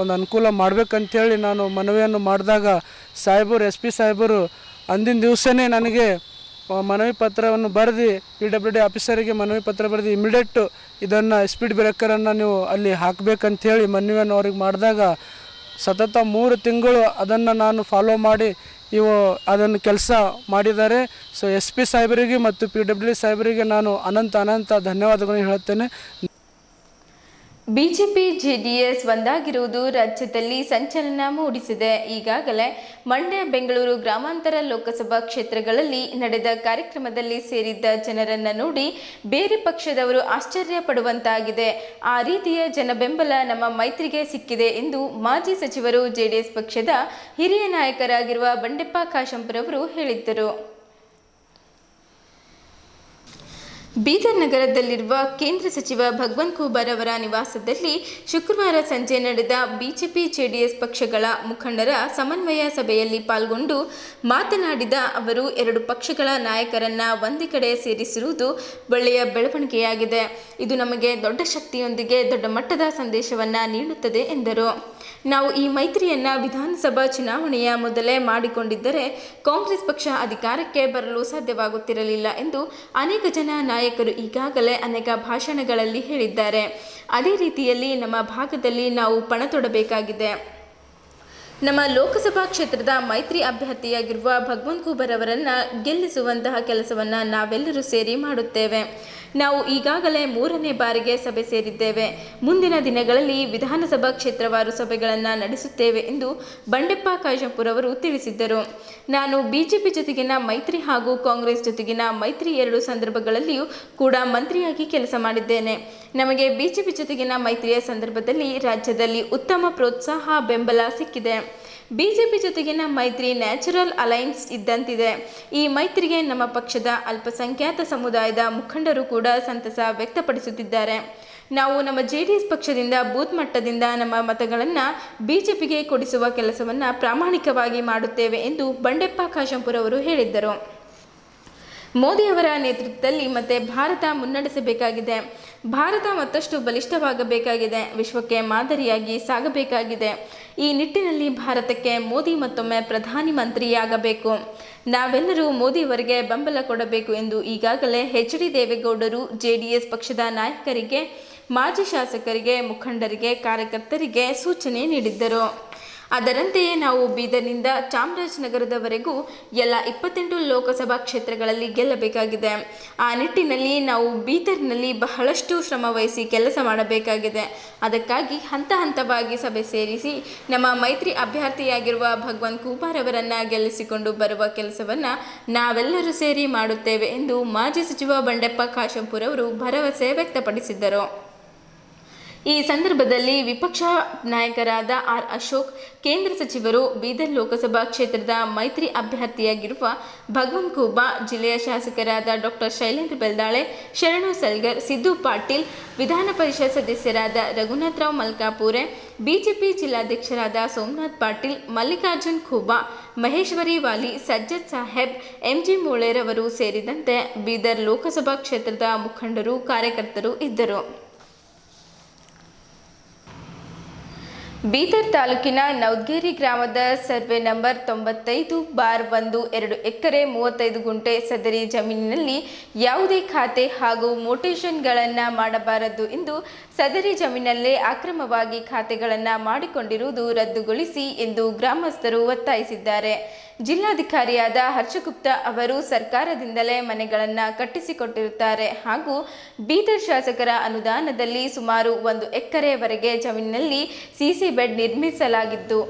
ಒಂದು ಅನುಕೂಲ ಮಾಡಬೇಕಂತೇಳಿ ನಾನು ಮನವಿಯನ್ನು ಮಾಡಿದಾಗ ಸಾಹೇಬರು SP ಸಾಹೇಬರು ಅಂದಿನ ದಿವಸನೇ ನನಗೆ ಮನವಿ ಪತ್ರವನ್ನು ಬರೆದು PWD ಆಫೀಸರಿಗೆ ಮನವಿ ಪತ್ರ ಬರೆದು ಇಮಿಡಿಯೇಟ್ ಇದನ್ನು ಸ್ಪೀಡ್ ಬ್ರೇಕರನ್ನು ನೀವು ಅಲ್ಲಿ ಹಾಕಬೇಕಂಥೇಳಿ ಮನವಿಯನ್ನು ಅವ್ರಿಗೆ ಮಾಡಿದಾಗ ಸತತ 3 ತಿಂಗಳು ಅದನ್ನು ನಾನು ಫಾಲೋ ಮಾಡಿ ಅದನ್ನು ಕೆಲಸ ಮಾಡಿದ್ದಾರೆ. ಸೊ SP ಸಾಹೇಬರಿಗೆ ಮತ್ತು PWD ಸಾಹೇಬರಿಗೆ ನಾನು ಅನಂತ ಧನ್ಯವಾದಗಳನ್ನು ಹೇಳುತ್ತೇನೆ. ಬಿಜೆಪಿ ಜೆಡಿಎಸ್ ಒಂದಾಗಿರುವುದು ರಾಜ್ಯದಲ್ಲಿ ಸಂಚಲನ ಮೂಡಿಸಿದೆ. ಈಗಾಗಲೇ ಮಂಡ್ಯ, ಬೆಂಗಳೂರು ಗ್ರಾಮಾಂತರ ಲೋಕಸಭಾ ಕ್ಷೇತ್ರಗಳಲ್ಲಿ ನಡೆದ ಕಾರ್ಯಕ್ರಮದಲ್ಲಿ ಸೇರಿದ್ದ ಜನರನ್ನು ನೋಡಿ ಬೇರೆ ಪಕ್ಷದವರು ಆಶ್ಚರ್ಯ ಪಡುವಂತಾಗಿದೆ. ಆ ರೀತಿಯ ಜನಬೆಂಬಲ ನಮ್ಮ ಮೈತ್ರಿಗೆ ಸಿಕ್ಕಿದೆ ಎಂದು ಮಾಜಿ ಸಚಿವರು ಜೆಡಿಎಸ್ ಪಕ್ಷದ ಹಿರಿಯ ನಾಯಕರಾಗಿರುವ ಬಂಡೆಪ್ಪ ಕಾಶಂಪುರವರು ಹೇಳಿದ್ದರು. ಬೀದರ್ ನಗರದಲ್ಲಿರುವ ಕೇಂದ್ರ ಸಚಿವ ಭಗವಂತ್ ಖೂಬರ್ ಅವರ ನಿವಾಸದಲ್ಲಿ ಶುಕ್ರವಾರ ಸಂಜೆ ನಡೆದ ಬಿಜೆಪಿ ಜೆಡಿಎಸ್ ಪಕ್ಷಗಳ ಮುಖಂಡರ ಸಮನ್ವಯ ಸಭೆಯಲ್ಲಿ ಪಾಲ್ಗೊಂಡು ಮಾತನಾಡಿದ ಅವರು 2 ಪಕ್ಷಗಳ ನಾಯಕರನ್ನ ಒಂದೇ ಕಡೆ ಸೇರಿಸಿರುವುದು ಒಳ್ಳೆಯ ಬೆಳವಣಿಗೆಯಾಗಿದೆ. ಇದು ನಮಗೆ ದೊಡ್ಡ ಶಕ್ತಿಯೊಂದಿಗೆ ದೊಡ್ಡ ಮಟ್ಟದ ಸಂದೇಶವನ್ನು ನೀಡುತ್ತದೆ ಎಂದರು. ನಾವು ಈ ಮೈತ್ರಿಯನ್ನ ವಿಧಾನಸಭಾ ಚುನಾವಣೆಯ ಮೊದಲೇ ಮಾಡಿಕೊಂಡಿದ್ದರೆ ಕಾಂಗ್ರೆಸ್ ಪಕ್ಷ ಅಧಿಕಾರಕ್ಕೆ ಬರಲು ಸಾಧ್ಯವಾಗುತ್ತಿರಲಿಲ್ಲ ಎಂದು ಅನೇಕ ಜನ ನಾಯಕರು ಈಗಾಗಲೇ ಅನೇಕ ಭಾಷಣಗಳಲ್ಲಿ ಹೇಳಿದ್ದಾರೆ. ಅದೇ ರೀತಿಯಲ್ಲಿ ನಮ್ಮ ಭಾಗದಲ್ಲಿ ನಾವು ಪಣ ತೊಡಬೇಕಾಗಿದೆ. ನಮ್ಮ ಲೋಕಸಭಾ ಕ್ಷೇತ್ರದ ಮೈತ್ರಿ ಅಭ್ಯರ್ಥಿಯಾಗಿರುವ ಭಗವಂತ್ ಖೂಬರ್ ಅವರನ್ನು ಗೆಲ್ಲಿಸುವಂತಹ ಕೆಲಸವನ್ನು ನಾವೆಲ್ಲರೂ ಸೇರಿ ಮಾಡುತ್ತೇವೆ. ನಾವು ಈಗಾಗಲೇ 3ನೇ ಬಾರಿಗೆ ಸಭೆ ಸೇರಿದ್ದೇವೆ. ಮುಂದಿನ ದಿನಗಳಲ್ಲಿ ವಿಧಾನಸಭಾ ಕ್ಷೇತ್ರವಾರು ಸಭೆಗಳನ್ನು ನಡೆಸುತ್ತೇವೆ ಎಂದು ಬಂಡೆಪ್ಪ ಕಾಶಂಪುರ ಅವರು ತಿಳಿಸಿದ್ದರು. ನಾನು ಬಿಜೆಪಿ ಜೊತೆಗಿನ ಮೈತ್ರಿ ಹಾಗೂ ಕಾಂಗ್ರೆಸ್ ಜೊತೆಗಿನ ಮೈತ್ರಿ 2 ಸಂದರ್ಭಗಳಲ್ಲಿಯೂ ಕೂಡ ಮಂತ್ರಿಯಾಗಿ ಕೆಲಸ ಮಾಡಿದ್ದೇನೆ. ನಮಗೆ ಬಿಜೆಪಿ ಜೊತೆಗಿನ ಮೈತ್ರಿಯ ಸಂದರ್ಭದಲ್ಲಿ ರಾಜ್ಯದಲ್ಲಿ ಉತ್ತಮ ಪ್ರೋತ್ಸಾಹ ಬೆಂಬಲ ಸಿಕ್ಕಿದೆ. ಬಿಜೆಪಿ ಜೊತೆಗಿನ ಮೈತ್ರಿ ನ್ಯಾಚುರಲ್ ಅಲೈನ್ಸ್ ಇದ್ದಂತಿದೆ. ಈ ಮೈತ್ರಿಗೆ ನಮ್ಮ ಪಕ್ಷದ ಅಲ್ಪಸಂಖ್ಯಾತ ಸಮುದಾಯದ ಮುಖಂಡರು ಕೂಡ ಸಂತಸ ವ್ಯಕ್ತಪಡಿಸುತ್ತಿದ್ದಾರೆ. ನಾವು ನಮ್ಮ JDS ಪಕ್ಷದಿಂದ ಬೂತ್ ಮಟ್ಟದಿಂದ ನಮ್ಮ ಮತಗಳನ್ನು ಬಿಜೆಪಿಗೆ ಕೊಡಿಸುವ ಕೆಲಸವನ್ನು ಪ್ರಾಮಾಣಿಕವಾಗಿ ಮಾಡುತ್ತೇವೆ ಎಂದು ಬಂಡೆಪ್ಪ ಕಾಶಂಪುರ ಅವರು ಹೇಳಿದ್ದರು. ಮೋದಿಯವರ ನೇತೃತ್ವದಲ್ಲಿ ಮತ್ತೆ ಭಾರತ ಮುನ್ನಡೆಸಬೇಕಾಗಿದೆ. ಭಾರತ ಮತ್ತಷ್ಟು ಬಲಿಷ್ಠವಾಗಬೇಕಾಗಿದೆ. ವಿಶ್ವಕ್ಕೆ ಮಾದರಿಯಾಗಿ ಸಾಗಬೇಕಾಗಿದೆ. ಈ ನಿಟ್ಟಿನಲ್ಲಿ ಭಾರತಕ್ಕೆ ಮೋದಿ ಮತ್ತೊಮ್ಮೆ ಪ್ರಧಾನಿ ಮಂತ್ರಿಯಾಗಬೇಕು. ನಾವೆಲ್ಲರೂ ಮೋದಿಯವರಿಗೆ ಬೆಂಬಲ ಕೊಡಬೇಕು ಎಂದು ಈಗಾಗಲೇ HD ದೇವೇಗೌಡರು JDS ಪಕ್ಷದ ನಾಯಕರಿಗೆ, ಮಾಜಿ ಶಾಸಕರಿಗೆ, ಮುಖಂಡರಿಗೆ, ಕಾರ್ಯಕರ್ತರಿಗೆ ಸೂಚನೆ ನೀಡಿದ್ದರು. ಅದರಂತೆಯೇ ನಾವು ಬೀದರ್ನಿಂದ ಚಾಮರಾಜನಗರದವರೆಗೂ ಎಲ್ಲ 28 ಲೋಕಸಭಾ ಕ್ಷೇತ್ರಗಳಲ್ಲಿ ಗೆಲ್ಲಬೇಕಾಗಿದೆ. ಆ ನಿಟ್ಟಿನಲ್ಲಿ ನಾವು ಬೀದರ್ನಲ್ಲಿ ಬಹಳಷ್ಟು ಶ್ರಮ ವಹಿಸಿ ಕೆಲಸ ಮಾಡಬೇಕಾಗಿದೆ. ಅದಕ್ಕಾಗಿ ಹಂತ ಹಂತವಾಗಿ ಸಭೆ ಸೇರಿಸಿ ನಮ್ಮ ಮೈತ್ರಿ ಅಭ್ಯರ್ಥಿಯಾಗಿರುವ ಭಗವಂತ್ ಖೂಬಾರ್ ಅವರನ್ನು ಗೆಲ್ಲಿಸಿಕೊಂಡು ಬರುವ ಕೆಲಸವನ್ನು ನಾವೆಲ್ಲರೂ ಸೇರಿ ಮಾಡುತ್ತೇವೆ ಎಂದು ಮಾಜಿ ಸಚಿವ ಬಂಡೆಪ್ಪ ಕಾಶಂಪುರ ಅವರು ಭರವಸೆ ವ್ಯಕ್ತಪಡಿಸಿದ್ದರು. ಈ ಸಂದರ್ಭದಲ್ಲಿ ವಿಪಕ್ಷ ನಾಯಕರಾದ ಆರ್ ಅಶೋಕ್, ಕೇಂದ್ರ ಸಚಿವರು, ಬೀದರ್ ಲೋಕಸಭಾ ಕ್ಷೇತ್ರದ ಮೈತ್ರಿ ಅಭ್ಯರ್ಥಿಯಾಗಿರುವ ಭಗವಂತ್ ಖೂಬಾ, ಜಿಲ್ಲೆಯ ಶಾಸಕರಾದ ಡಾಕ್ಟರ್ ಶೈಲೇಂದ್ರ ಬೆಲ್ದಾಳೆ, ಶರಣು ಸಲ್ಗರ್, ಸಿದ್ದು ಪಾಟೀಲ್, ವಿಧಾನ ಪರಿಷತ್ ಸದಸ್ಯರಾದ ರಘುನಾಥರಾವ್ ಮಲ್ಕಾಪುರೆ, ಬಿಜೆಪಿ ಜಿಲ್ಲಾಧ್ಯಕ್ಷರಾದ ಸೋಮನಾಥ್ ಪಾಟೀಲ್, ಮಲ್ಲಿಕಾರ್ಜುನ್ ಖೂಬಾ, ಮಹೇಶ್ವರಿ ವಾಲಿ, ಸಜ್ಜದ್ ಸಾಹೇಬ್, MG ಮೂಳೆರವರು ಸೇರಿದಂತೆ ಬೀದರ್ ಲೋಕಸಭಾ ಕ್ಷೇತ್ರದ ಮುಖಂಡರು, ಕಾರ್ಯಕರ್ತರು ಇದ್ದರು. ಬೀದರ್ ತಾಲೂಕಿನ ನೌದ್ಗೇರಿ ಗ್ರಾಮದ ಸರ್ವೆ ನಂಬರ್ 95/1 2 ಎಕರೆ 35 ಗುಂಟೆ ಸದರಿ ಜಮೀನಿನಲ್ಲಿ ಯಾವುದೇ ಖಾತೆ ಹಾಗೂ ಮೋಟೇಷನ್ಗಳನ್ನು ಮಾಡಬಾರದು ಎಂದು ಸದರಿ ಜಮೀನಲ್ಲೇ ಅಕ್ರಮವಾಗಿ ಖಾತೆಗಳನ್ನು ಮಾಡಿಕೊಂಡಿರುವುದು ರದ್ದುಗೊಳಿಸಿ ಎಂದು ಗ್ರಾಮಸ್ಥರು ಒತ್ತಾಯಿಸಿದ್ದಾರೆ. ಜಿಲ್ಲಾಧಿಕಾರಿಯಾದ ಹರ್ಷಗುಪ್ತಾ ಅವರು ಸರ್ಕಾರದಿಂದಲೇ ಮನೆಗಳನ್ನು ಕಟ್ಟಿಸಿಕೊಟ್ಟಿರುತ್ತಾರೆ ಹಾಗೂ ಬೀದರ್ ಶಾಸಕರ ಅನುದಾನದಲ್ಲಿ ಸುಮಾರು 1 ಎಕರೆವರೆಗೆ ಜಮೀನಿನಲ್ಲಿ ಸಿಸಿ ಬೆಡ್ ನಿರ್ಮಿಸಲಾಗಿದ್ದು,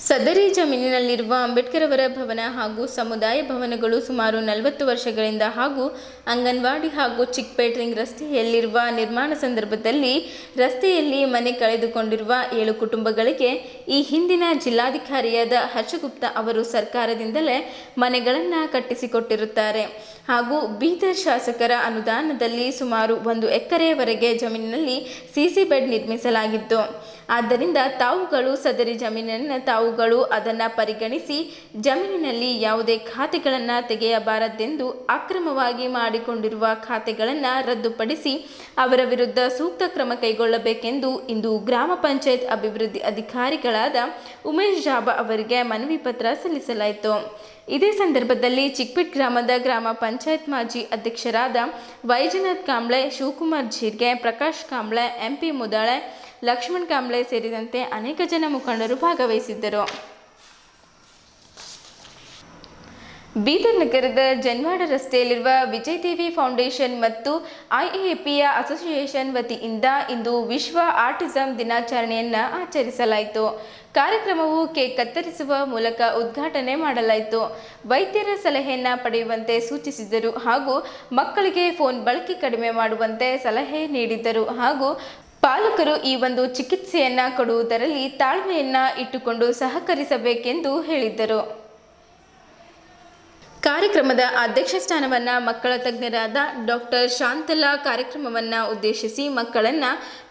ಸದರಿ ಜಮೀನಿನಲ್ಲಿರುವ ಅಂಬೇಡ್ಕರ್ ಅವರ ಭವನ ಹಾಗೂ ಸಮುದಾಯ ಭವನಗಳು ಸುಮಾರು 40 ವರ್ಷಗಳಿಂದ ಹಾಗೂ ಅಂಗನವಾಡಿ ಹಾಗೂ ಚಿಕ್ಪೇಟ್ ರಿಂಗ್ ರಸ್ತೆಯಲ್ಲಿರುವ ನಿರ್ಮಾಣ ಸಂದರ್ಭದಲ್ಲಿ ರಸ್ತೆಯಲ್ಲಿ ಮನೆ ಕಳೆದುಕೊಂಡಿರುವ 7 ಕುಟುಂಬಗಳಿಗೆ ಈ ಹಿಂದಿನ ಜಿಲ್ಲಾಧಿಕಾರಿಯಾದ ಹರ್ಷಗುಪ್ತಾ ಅವರು ಸರ್ಕಾರದಿಂದಲೇ ಮನೆಗಳನ್ನು ಕಟ್ಟಿಸಿಕೊಟ್ಟಿರುತ್ತಾರೆ ಹಾಗೂ ಬೀದರ್ ಶಾಸಕರ ಅನುದಾನದಲ್ಲಿ ಸುಮಾರು 1 ಎಕರೆವರೆಗೆ ಜಮೀನಿನಲ್ಲಿ ಸಿಸಿ ಬೆಡ್ ನಿರ್ಮಿಸಲಾಗಿತ್ತು. ಆದ್ದರಿಂದ ತಾವುಗಳು ಸದರಿ ಜಮೀನನ್ನು ತಾವುಗಳು ಅದನ್ನು ಪರಿಗಣಿಸಿ ಜಮೀನಿನಲ್ಲಿ ಯಾವುದೇ ಖಾತೆಗಳನ್ನು ತೆಗೆಯಬಾರದೆಂದು ಅಕ್ರಮವಾಗಿ ಮಾಡಿಕೊಂಡಿರುವ ಖಾತೆಗಳನ್ನು ರದ್ದುಪಡಿಸಿ ಅವರ ವಿರುದ್ಧ ಸೂಕ್ತ ಕ್ರಮ ಕೈಗೊಳ್ಳಬೇಕೆಂದು ಇಂದು ಗ್ರಾಮ ಪಂಚಾಯತ್ ಅಭಿವೃದ್ಧಿ ಅಧಿಕಾರಿಗಳಾದ ಉಮೇಶ್ ಜಾಬಾ ಅವರಿಗೆ ಮನವಿ ಪತ್ರ ಸಲ್ಲಿಸಲಾಯಿತು. ಇದೇ ಸಂದರ್ಭದಲ್ಲಿ ಚಿಕ್ಪೇಟ್ ಗ್ರಾಮದ ಗ್ರಾಮ ಪಂಚಾಯತ್ ಮಾಜಿ ಅಧ್ಯಕ್ಷರಾದ ವೈಜನಾಥ್ ಕಾಂಬ್ಳೆ, ಶಿವಕುಮಾರ್ ಜೀರ್ಗೆ, ಪ್ರಕಾಶ್ ಕಾಂಬ್ಳೆ, MP ಮುದಾಳೆ, ಲಕ್ಷ್ಮಣ್ ಕಾಂಬ್ಳೆ ಸೇರಿದಂತೆ ಅನೇಕ ಜನ ಮುಖಂಡರು ಭಾಗವಹಿಸಿದ್ದರು. ಬೀದರ್ ನಗರದ ಜನ್ವಾಡ ರಸ್ತೆಯಲ್ಲಿರುವ ವಿಜಯದೇವಿ ಫೌಂಡೇಶನ್ ಮತ್ತು IAAPಯ ಅಸೋಸಿಯೇಷನ್ ವತಿಯಿಂದ ಇಂದು ವಿಶ್ವ ಆಟಿಸಂ ದಿನಾಚರಣೆಯನ್ನು ಆಚರಿಸಲಾಯಿತು. ಕಾರ್ಯಕ್ರಮವು ಕೇಕ್ ಕತ್ತರಿಸುವ ಮೂಲಕ ಉದ್ಘಾಟನೆ ಮಾಡಲಾಯಿತು. ವೈದ್ಯರ ಸಲಹೆಯನ್ನು ಪಡೆಯುವಂತೆ ಸೂಚಿಸಿದರು ಹಾಗೂ ಮಕ್ಕಳಿಗೆ ಫೋನ್ ಬಳಕೆ ಕಡಿಮೆ ಮಾಡುವಂತೆ ಸಲಹೆ ನೀಡಿದರು ಹಾಗೂ ಪಾಲಕರು ಈ ಒಂದು ಚಿಕಿತ್ಸೆಯನ್ನು ಕೊಡುವುದರಲ್ಲಿ ತಾಳ್ಮೆಯನ್ನು ಇಟ್ಟುಕೊಂಡು ಸಹಕರಿಸಬೇಕೆಂದು ಹೇಳಿದ್ದರು. ಕಾರ್ಯಕ್ರಮದ ಅಧ್ಯಕ್ಷ ಸ್ಥಾನವನ್ನು ಮಕ್ಕಳ ತಜ್ಞರಾದ ಡಾಕ್ಟರ್ ಶಾಂತಲಾ ಕಾರ್ಯಕ್ರಮವನ್ನು ಉದ್ದೇಶಿಸಿ ಮಕ್ಕಳನ್ನು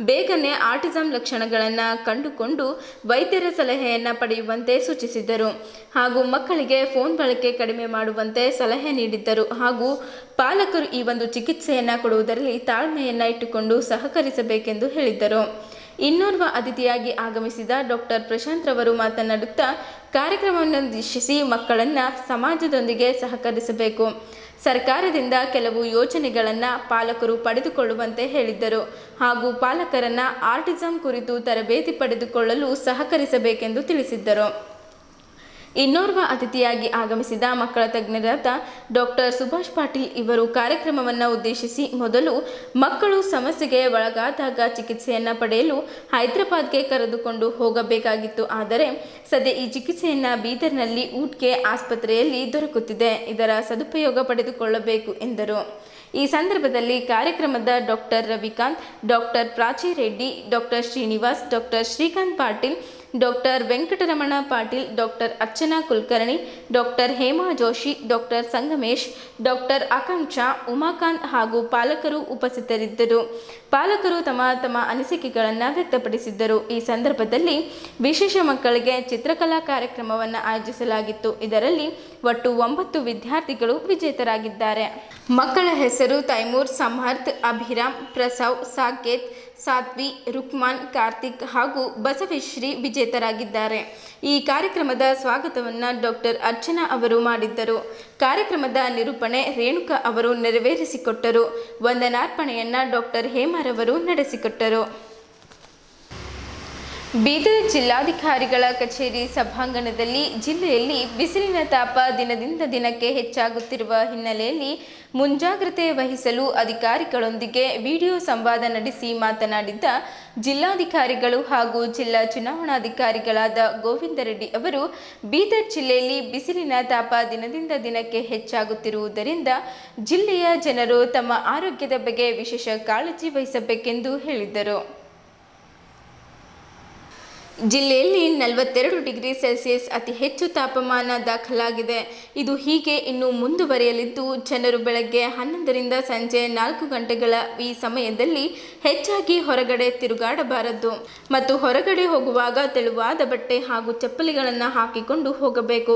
ಬೇಗನೆ ಆಟಿಸಂ ಲಕ್ಷಣಗಳನ್ನು ಕಂಡುಕೊಂಡು ವೈದ್ಯರ ಸಲಹೆಯನ್ನು ಪಡೆಯುವಂತೆ ಸೂಚಿಸಿದ್ದರು ಹಾಗೂ ಮಕ್ಕಳಿಗೆ ಫೋನ್ ಬಳಕೆ ಕಡಿಮೆ ಮಾಡುವಂತೆ ಸಲಹೆ ನೀಡಿದ್ದರು ಹಾಗೂ ಪಾಲಕರು ಈ ಒಂದು ಚಿಕಿತ್ಸೆಯನ್ನು ಕೊಡುವುದರಲ್ಲಿ ತಾಳ್ಮೆಯನ್ನು ಇಟ್ಟುಕೊಂಡು ಸಹಕರಿಸಬೇಕೆಂದು ಹೇಳಿದ್ದರು. ಇನ್ನೋರ್ವ ಅತಿಥಿಯಾಗಿ ಆಗಮಿಸಿದ ಡಾಕ್ಟರ್ ಪ್ರಶಾಂತ್ ರವರು ಮಾತನಾಡುತ್ತಾ ಕಾರ್ಯಕ್ರಮವನ್ನು ಉದ್ದೇಶಿಸಿ ಮಕ್ಕಳನ್ನು ಸಮಾಜದೊಂದಿಗೆ ಸಹಕರಿಸಬೇಕು, ಸರ್ಕಾರದಿಂದ ಕೆಲವು ಯೋಜನೆಗಳನ್ನು ಪಾಲಕರು ಪಡೆದುಕೊಳ್ಳುವಂತೆ ಹೇಳಿದ್ದರು ಹಾಗೂ ಪಾಲಕರನ್ನು ಆಟಿಸಂ ಕುರಿತು ತರಬೇತಿ ಪಡೆದುಕೊಳ್ಳಲು ಸಹಕರಿಸಬೇಕೆಂದು ತಿಳಿಸಿದ್ದರು. ಇನ್ನೋರ್ವ ಅತಿಥಿಯಾಗಿ ಆಗಮಿಸಿದ ಮಕ್ಕಳ ತಜ್ಞರಾದ ಡಾಕ್ಟರ್ ಸುಭಾಷ್ ಪಾಟೀಲ್ ಇವರು ಕಾರ್ಯಕ್ರಮವನ್ನು ಉದ್ದೇಶಿಸಿ ಮೊದಲು ಮಕ್ಕಳು ಸಮಸ್ಯೆಗೆ ಒಳಗಾದಾಗ ಚಿಕಿತ್ಸೆಯನ್ನು ಪಡೆಯಲು ಹೈದರಾಬಾದ್ಗೆ ಕರೆದುಕೊಂಡು ಹೋಗಬೇಕಾಗಿತ್ತು. ಆದರೆ ಸದ್ಯ ಈ ಚಿಕಿತ್ಸೆಯನ್ನು ಬೀದರ್ನಲ್ಲಿ ಊಟ್ಕೆ ಆಸ್ಪತ್ರೆಯಲ್ಲಿ ದೊರಕುತ್ತಿದೆ. ಇದರ ಸದುಪಯೋಗ ಪಡೆದುಕೊಳ್ಳಬೇಕು ಎಂದರು. ಈ ಸಂದರ್ಭದಲ್ಲಿ ಕಾರ್ಯಕ್ರಮದ doctor Ravikant, doctor Prachi Reddy, doctor Srinivas, doctor Srikanth Patil, doctor Venkataramana Patil, doctor Archana Kulkarni, doctor Hema Joshi, doctor Sangamesh, doctor Akanksha, Umakant ಹಾಗೂ ಪಾಲಕರು ಉಪಸ್ಥಿತರಿದ್ದರು. ಪಾಲಕರು ತಮ್ಮ ತಮ್ಮ ಅನಿಸಿಕೆಗಳನ್ನು ವ್ಯಕ್ತಪಡಿಸಿದ್ದರು. ಈ ಸಂದರ್ಭದಲ್ಲಿ ವಿಶೇಷ ಮಕ್ಕಳಿಗೆ ಚಿತ್ರಕಲಾ ಕಾರ್ಯಕ್ರಮವನ್ನು ಆಯೋಜಿಸಲಾಗಿತ್ತು. ಇದರಲ್ಲಿ ಒಟ್ಟು 9 ವಿದ್ಯಾರ್ಥಿಗಳು ವಿಜೇತರಾಗಿದ್ದಾರೆ. ಮಕ್ಕಳ ಹೆಸರು ತೈಮೂರ್, ಸಮರ್ಥ್, ಅಭಿರಾಮ್, ಪ್ರಸವ್, ಸಾಕೇತ್, ಸಾತ್ವಿ, ರುಕ್ಮಾನ್, ಕಾರ್ತಿಕ್ ಹಾಗೂ ಬಸವೇಶ್ರೀ ವಿಜೇತರಾಗಿದ್ದಾರೆ. ಈ ಕಾರ್ಯಕ್ರಮದ ಸ್ವಾಗತವನ್ನು ಡಾಕ್ಟರ್ ಅರ್ಚನಾ ಅವರು ಮಾಡಿದ್ದರು. ಕಾರ್ಯಕ್ರಮದ ನಿರೂಪಣೆ ರೇಣುಕಾ ಅವರು ನೆರವೇರಿಸಿಕೊಟ್ಟರು. ವಂದನಾರ್ಪಣೆಯನ್ನು ಡಾಕ್ಟರ್ ಹೇಮಾರವರು ನಡೆಸಿಕೊಟ್ಟರು. ಬೀದರ್ ಜಿಲ್ಲಾಧಿಕಾರಿಗಳ ಕಚೇರಿ ಸಭಾಂಗಣದಲ್ಲಿ ಜಿಲ್ಲೆಯಲ್ಲಿ ಬಿಸಿಲಿನ ತಾಪ ದಿನದಿಂದ ದಿನಕ್ಕೆ ಹೆಚ್ಚಾಗುತ್ತಿರುವ ಹಿನ್ನೆಲೆಯಲ್ಲಿ ಮುಂಜಾಗ್ರತೆ ವಹಿಸಲು ಅಧಿಕಾರಿಗಳೊಂದಿಗೆ ವಿಡಿಯೋ ಸಂವಾದ ನಡೆಸಿ ಮಾತನಾಡಿದ್ದ ಜಿಲ್ಲಾಧಿಕಾರಿಗಳು ಹಾಗೂ ಜಿಲ್ಲಾ ಚುನಾವಣಾಧಿಕಾರಿಗಳಾದ ಗೋವಿಂದ ರೆಡ್ಡಿ ಅವರು, ಬೀದರ್ ಜಿಲ್ಲೆಯಲ್ಲಿ ಬಿಸಿಲಿನ ತಾಪ ದಿನದಿಂದ ದಿನಕ್ಕೆ ಹೆಚ್ಚಾಗುತ್ತಿರುವುದರಿಂದ ಜಿಲ್ಲೆಯ ಜನರು ತಮ್ಮ ಆರೋಗ್ಯದ ಬಗ್ಗೆ ವಿಶೇಷ ಕಾಳಜಿ ವಹಿಸಬೇಕೆಂದು ಹೇಳಿದರು. ಜಿಲ್ಲೆಯಲ್ಲಿ 42 ಡಿಗ್ರಿ ಸೆಲ್ಸಿಯಸ್ ಅತಿ ಹೆಚ್ಚು ತಾಪಮಾನ ದಾಖಲಾಗಿದೆ. ಇದು ಹೀಗೆ ಇನ್ನು ಮುಂದುವರಿಯಲಿದ್ದು, ಜನರು ಬೆಳಗ್ಗೆ 11ರಿಂದ ಸಂಜೆ 4 ಗಂಟೆಗಳ ಈ ಸಮಯದಲ್ಲಿ ಹೆಚ್ಚಾಗಿ ಹೊರಗಡೆ ತಿರುಗಾಡಬಾರದು ಮತ್ತು ಹೊರಗಡೆ ಹೋಗುವಾಗ ತೆಳುವಾದ ಬಟ್ಟೆ ಹಾಗೂ ಚಪ್ಪಲಿಗಳನ್ನು ಹಾಕಿಕೊಂಡು ಹೋಗಬೇಕು.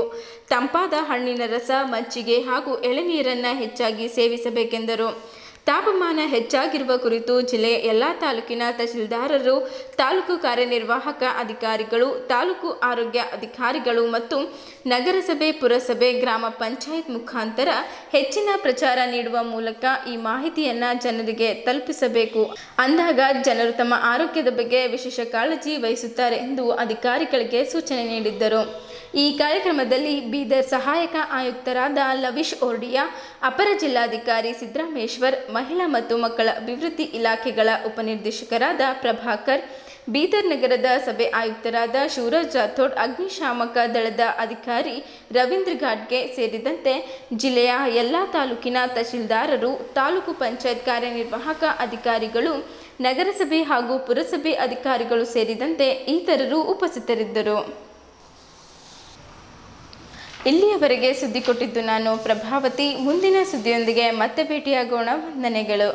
ತಂಪಾದ ಹಣ್ಣಿನ ರಸ, ಮಜ್ಜಿಗೆ ಹಾಗೂ ಎಳೆನೀರನ್ನು ಹೆಚ್ಚಾಗಿ ಸೇವಿಸಬೇಕೆಂದರು. ತಾಪಮಾನ ಹೆಚ್ಚಾಗಿರುವ ಕುರಿತು ಜಿಲ್ಲೆಯ ಎಲ್ಲ ತಾಲೂಕಿನ ತಹಶೀಲ್ದಾರರು, ತಾಲೂಕು ಕಾರ್ಯನಿರ್ವಾಹಕ ಅಧಿಕಾರಿಗಳು, ತಾಲೂಕು ಆರೋಗ್ಯ ಅಧಿಕಾರಿಗಳು ಮತ್ತು ನಗರಸಭೆ, ಪುರಸಭೆ, ಗ್ರಾಮ ಪಂಚಾಯತ್ ಮುಖಾಂತರ ಹೆಚ್ಚಿನ ಪ್ರಚಾರ ನೀಡುವ ಮೂಲಕ ಈ ಮಾಹಿತಿಯನ್ನು ಜನರಿಗೆ ತಲುಪಿಸಬೇಕು. ಅಂದಾಗ ಜನರು ತಮ್ಮ ಆರೋಗ್ಯದ ಬಗ್ಗೆ ವಿಶೇಷ ಕಾಳಜಿ ವಹಿಸುತ್ತಾರೆ ಎಂದು ಅಧಿಕಾರಿಗಳಿಗೆ ಸೂಚನೆ ನೀಡಿದ್ದರು. ಈ ಕಾರ್ಯಕ್ರಮದಲ್ಲಿ ಬೀದರ್ ಸಹಾಯಕ ಆಯುಕ್ತರಾದ ಲವಿಶ್ ಓರ್ಡಿಯಾ, ಅಪರ ಜಿಲ್ಲಾಧಿಕಾರಿ ಸಿದ್ದರಾಮೇಶ್ವರ್, ಮಹಿಳಾ ಮತ್ತು ಮಕ್ಕಳ ಅಭಿವೃದ್ಧಿ ಇಲಾಖೆಗಳ ಉಪನಿರ್ದೇಶಕರಾದ ಪ್ರಭಾಕರ್, ಬೀದರ್ ನಗರದ ಸಭೆ ಆಯುಕ್ತರಾದ ಶಿವರಾಜ್ ರಾಥೋಡ್, ಅಗ್ನಿಶಾಮಕ ದಳದ ಅಧಿಕಾರಿ ರವೀಂದ್ರ ಘಾಟ್ಗೆ ಸೇರಿದಂತೆ ಜಿಲ್ಲೆಯ ಎಲ್ಲ ತಾಲೂಕಿನ ತಹಶೀಲ್ದಾರರು, ತಾಲೂಕು ಪಂಚಾಯತ್ ಕಾರ್ಯನಿರ್ವಾಹಕ ಅಧಿಕಾರಿಗಳು, ನಗರಸಭೆ ಹಾಗೂ ಪುರಸಭೆ ಅಧಿಕಾರಿಗಳು ಸೇರಿದಂತೆ ಇತರರು ಉಪಸ್ಥಿತರಿದ್ದರು. ಇಲ್ಲಿಯವರೆಗೆ ಸುದ್ದಿ ಕೊಟ್ಟಿದ್ದು ನಾನು ಪ್ರಭಾವತಿ. ಮುಂದಿನ ಸುದ್ದಿಯೊಂದಿಗೆ ಮತ್ತೆ ಭೇಟಿಯಾಗೋಣ. ವಂದನೆಗಳು.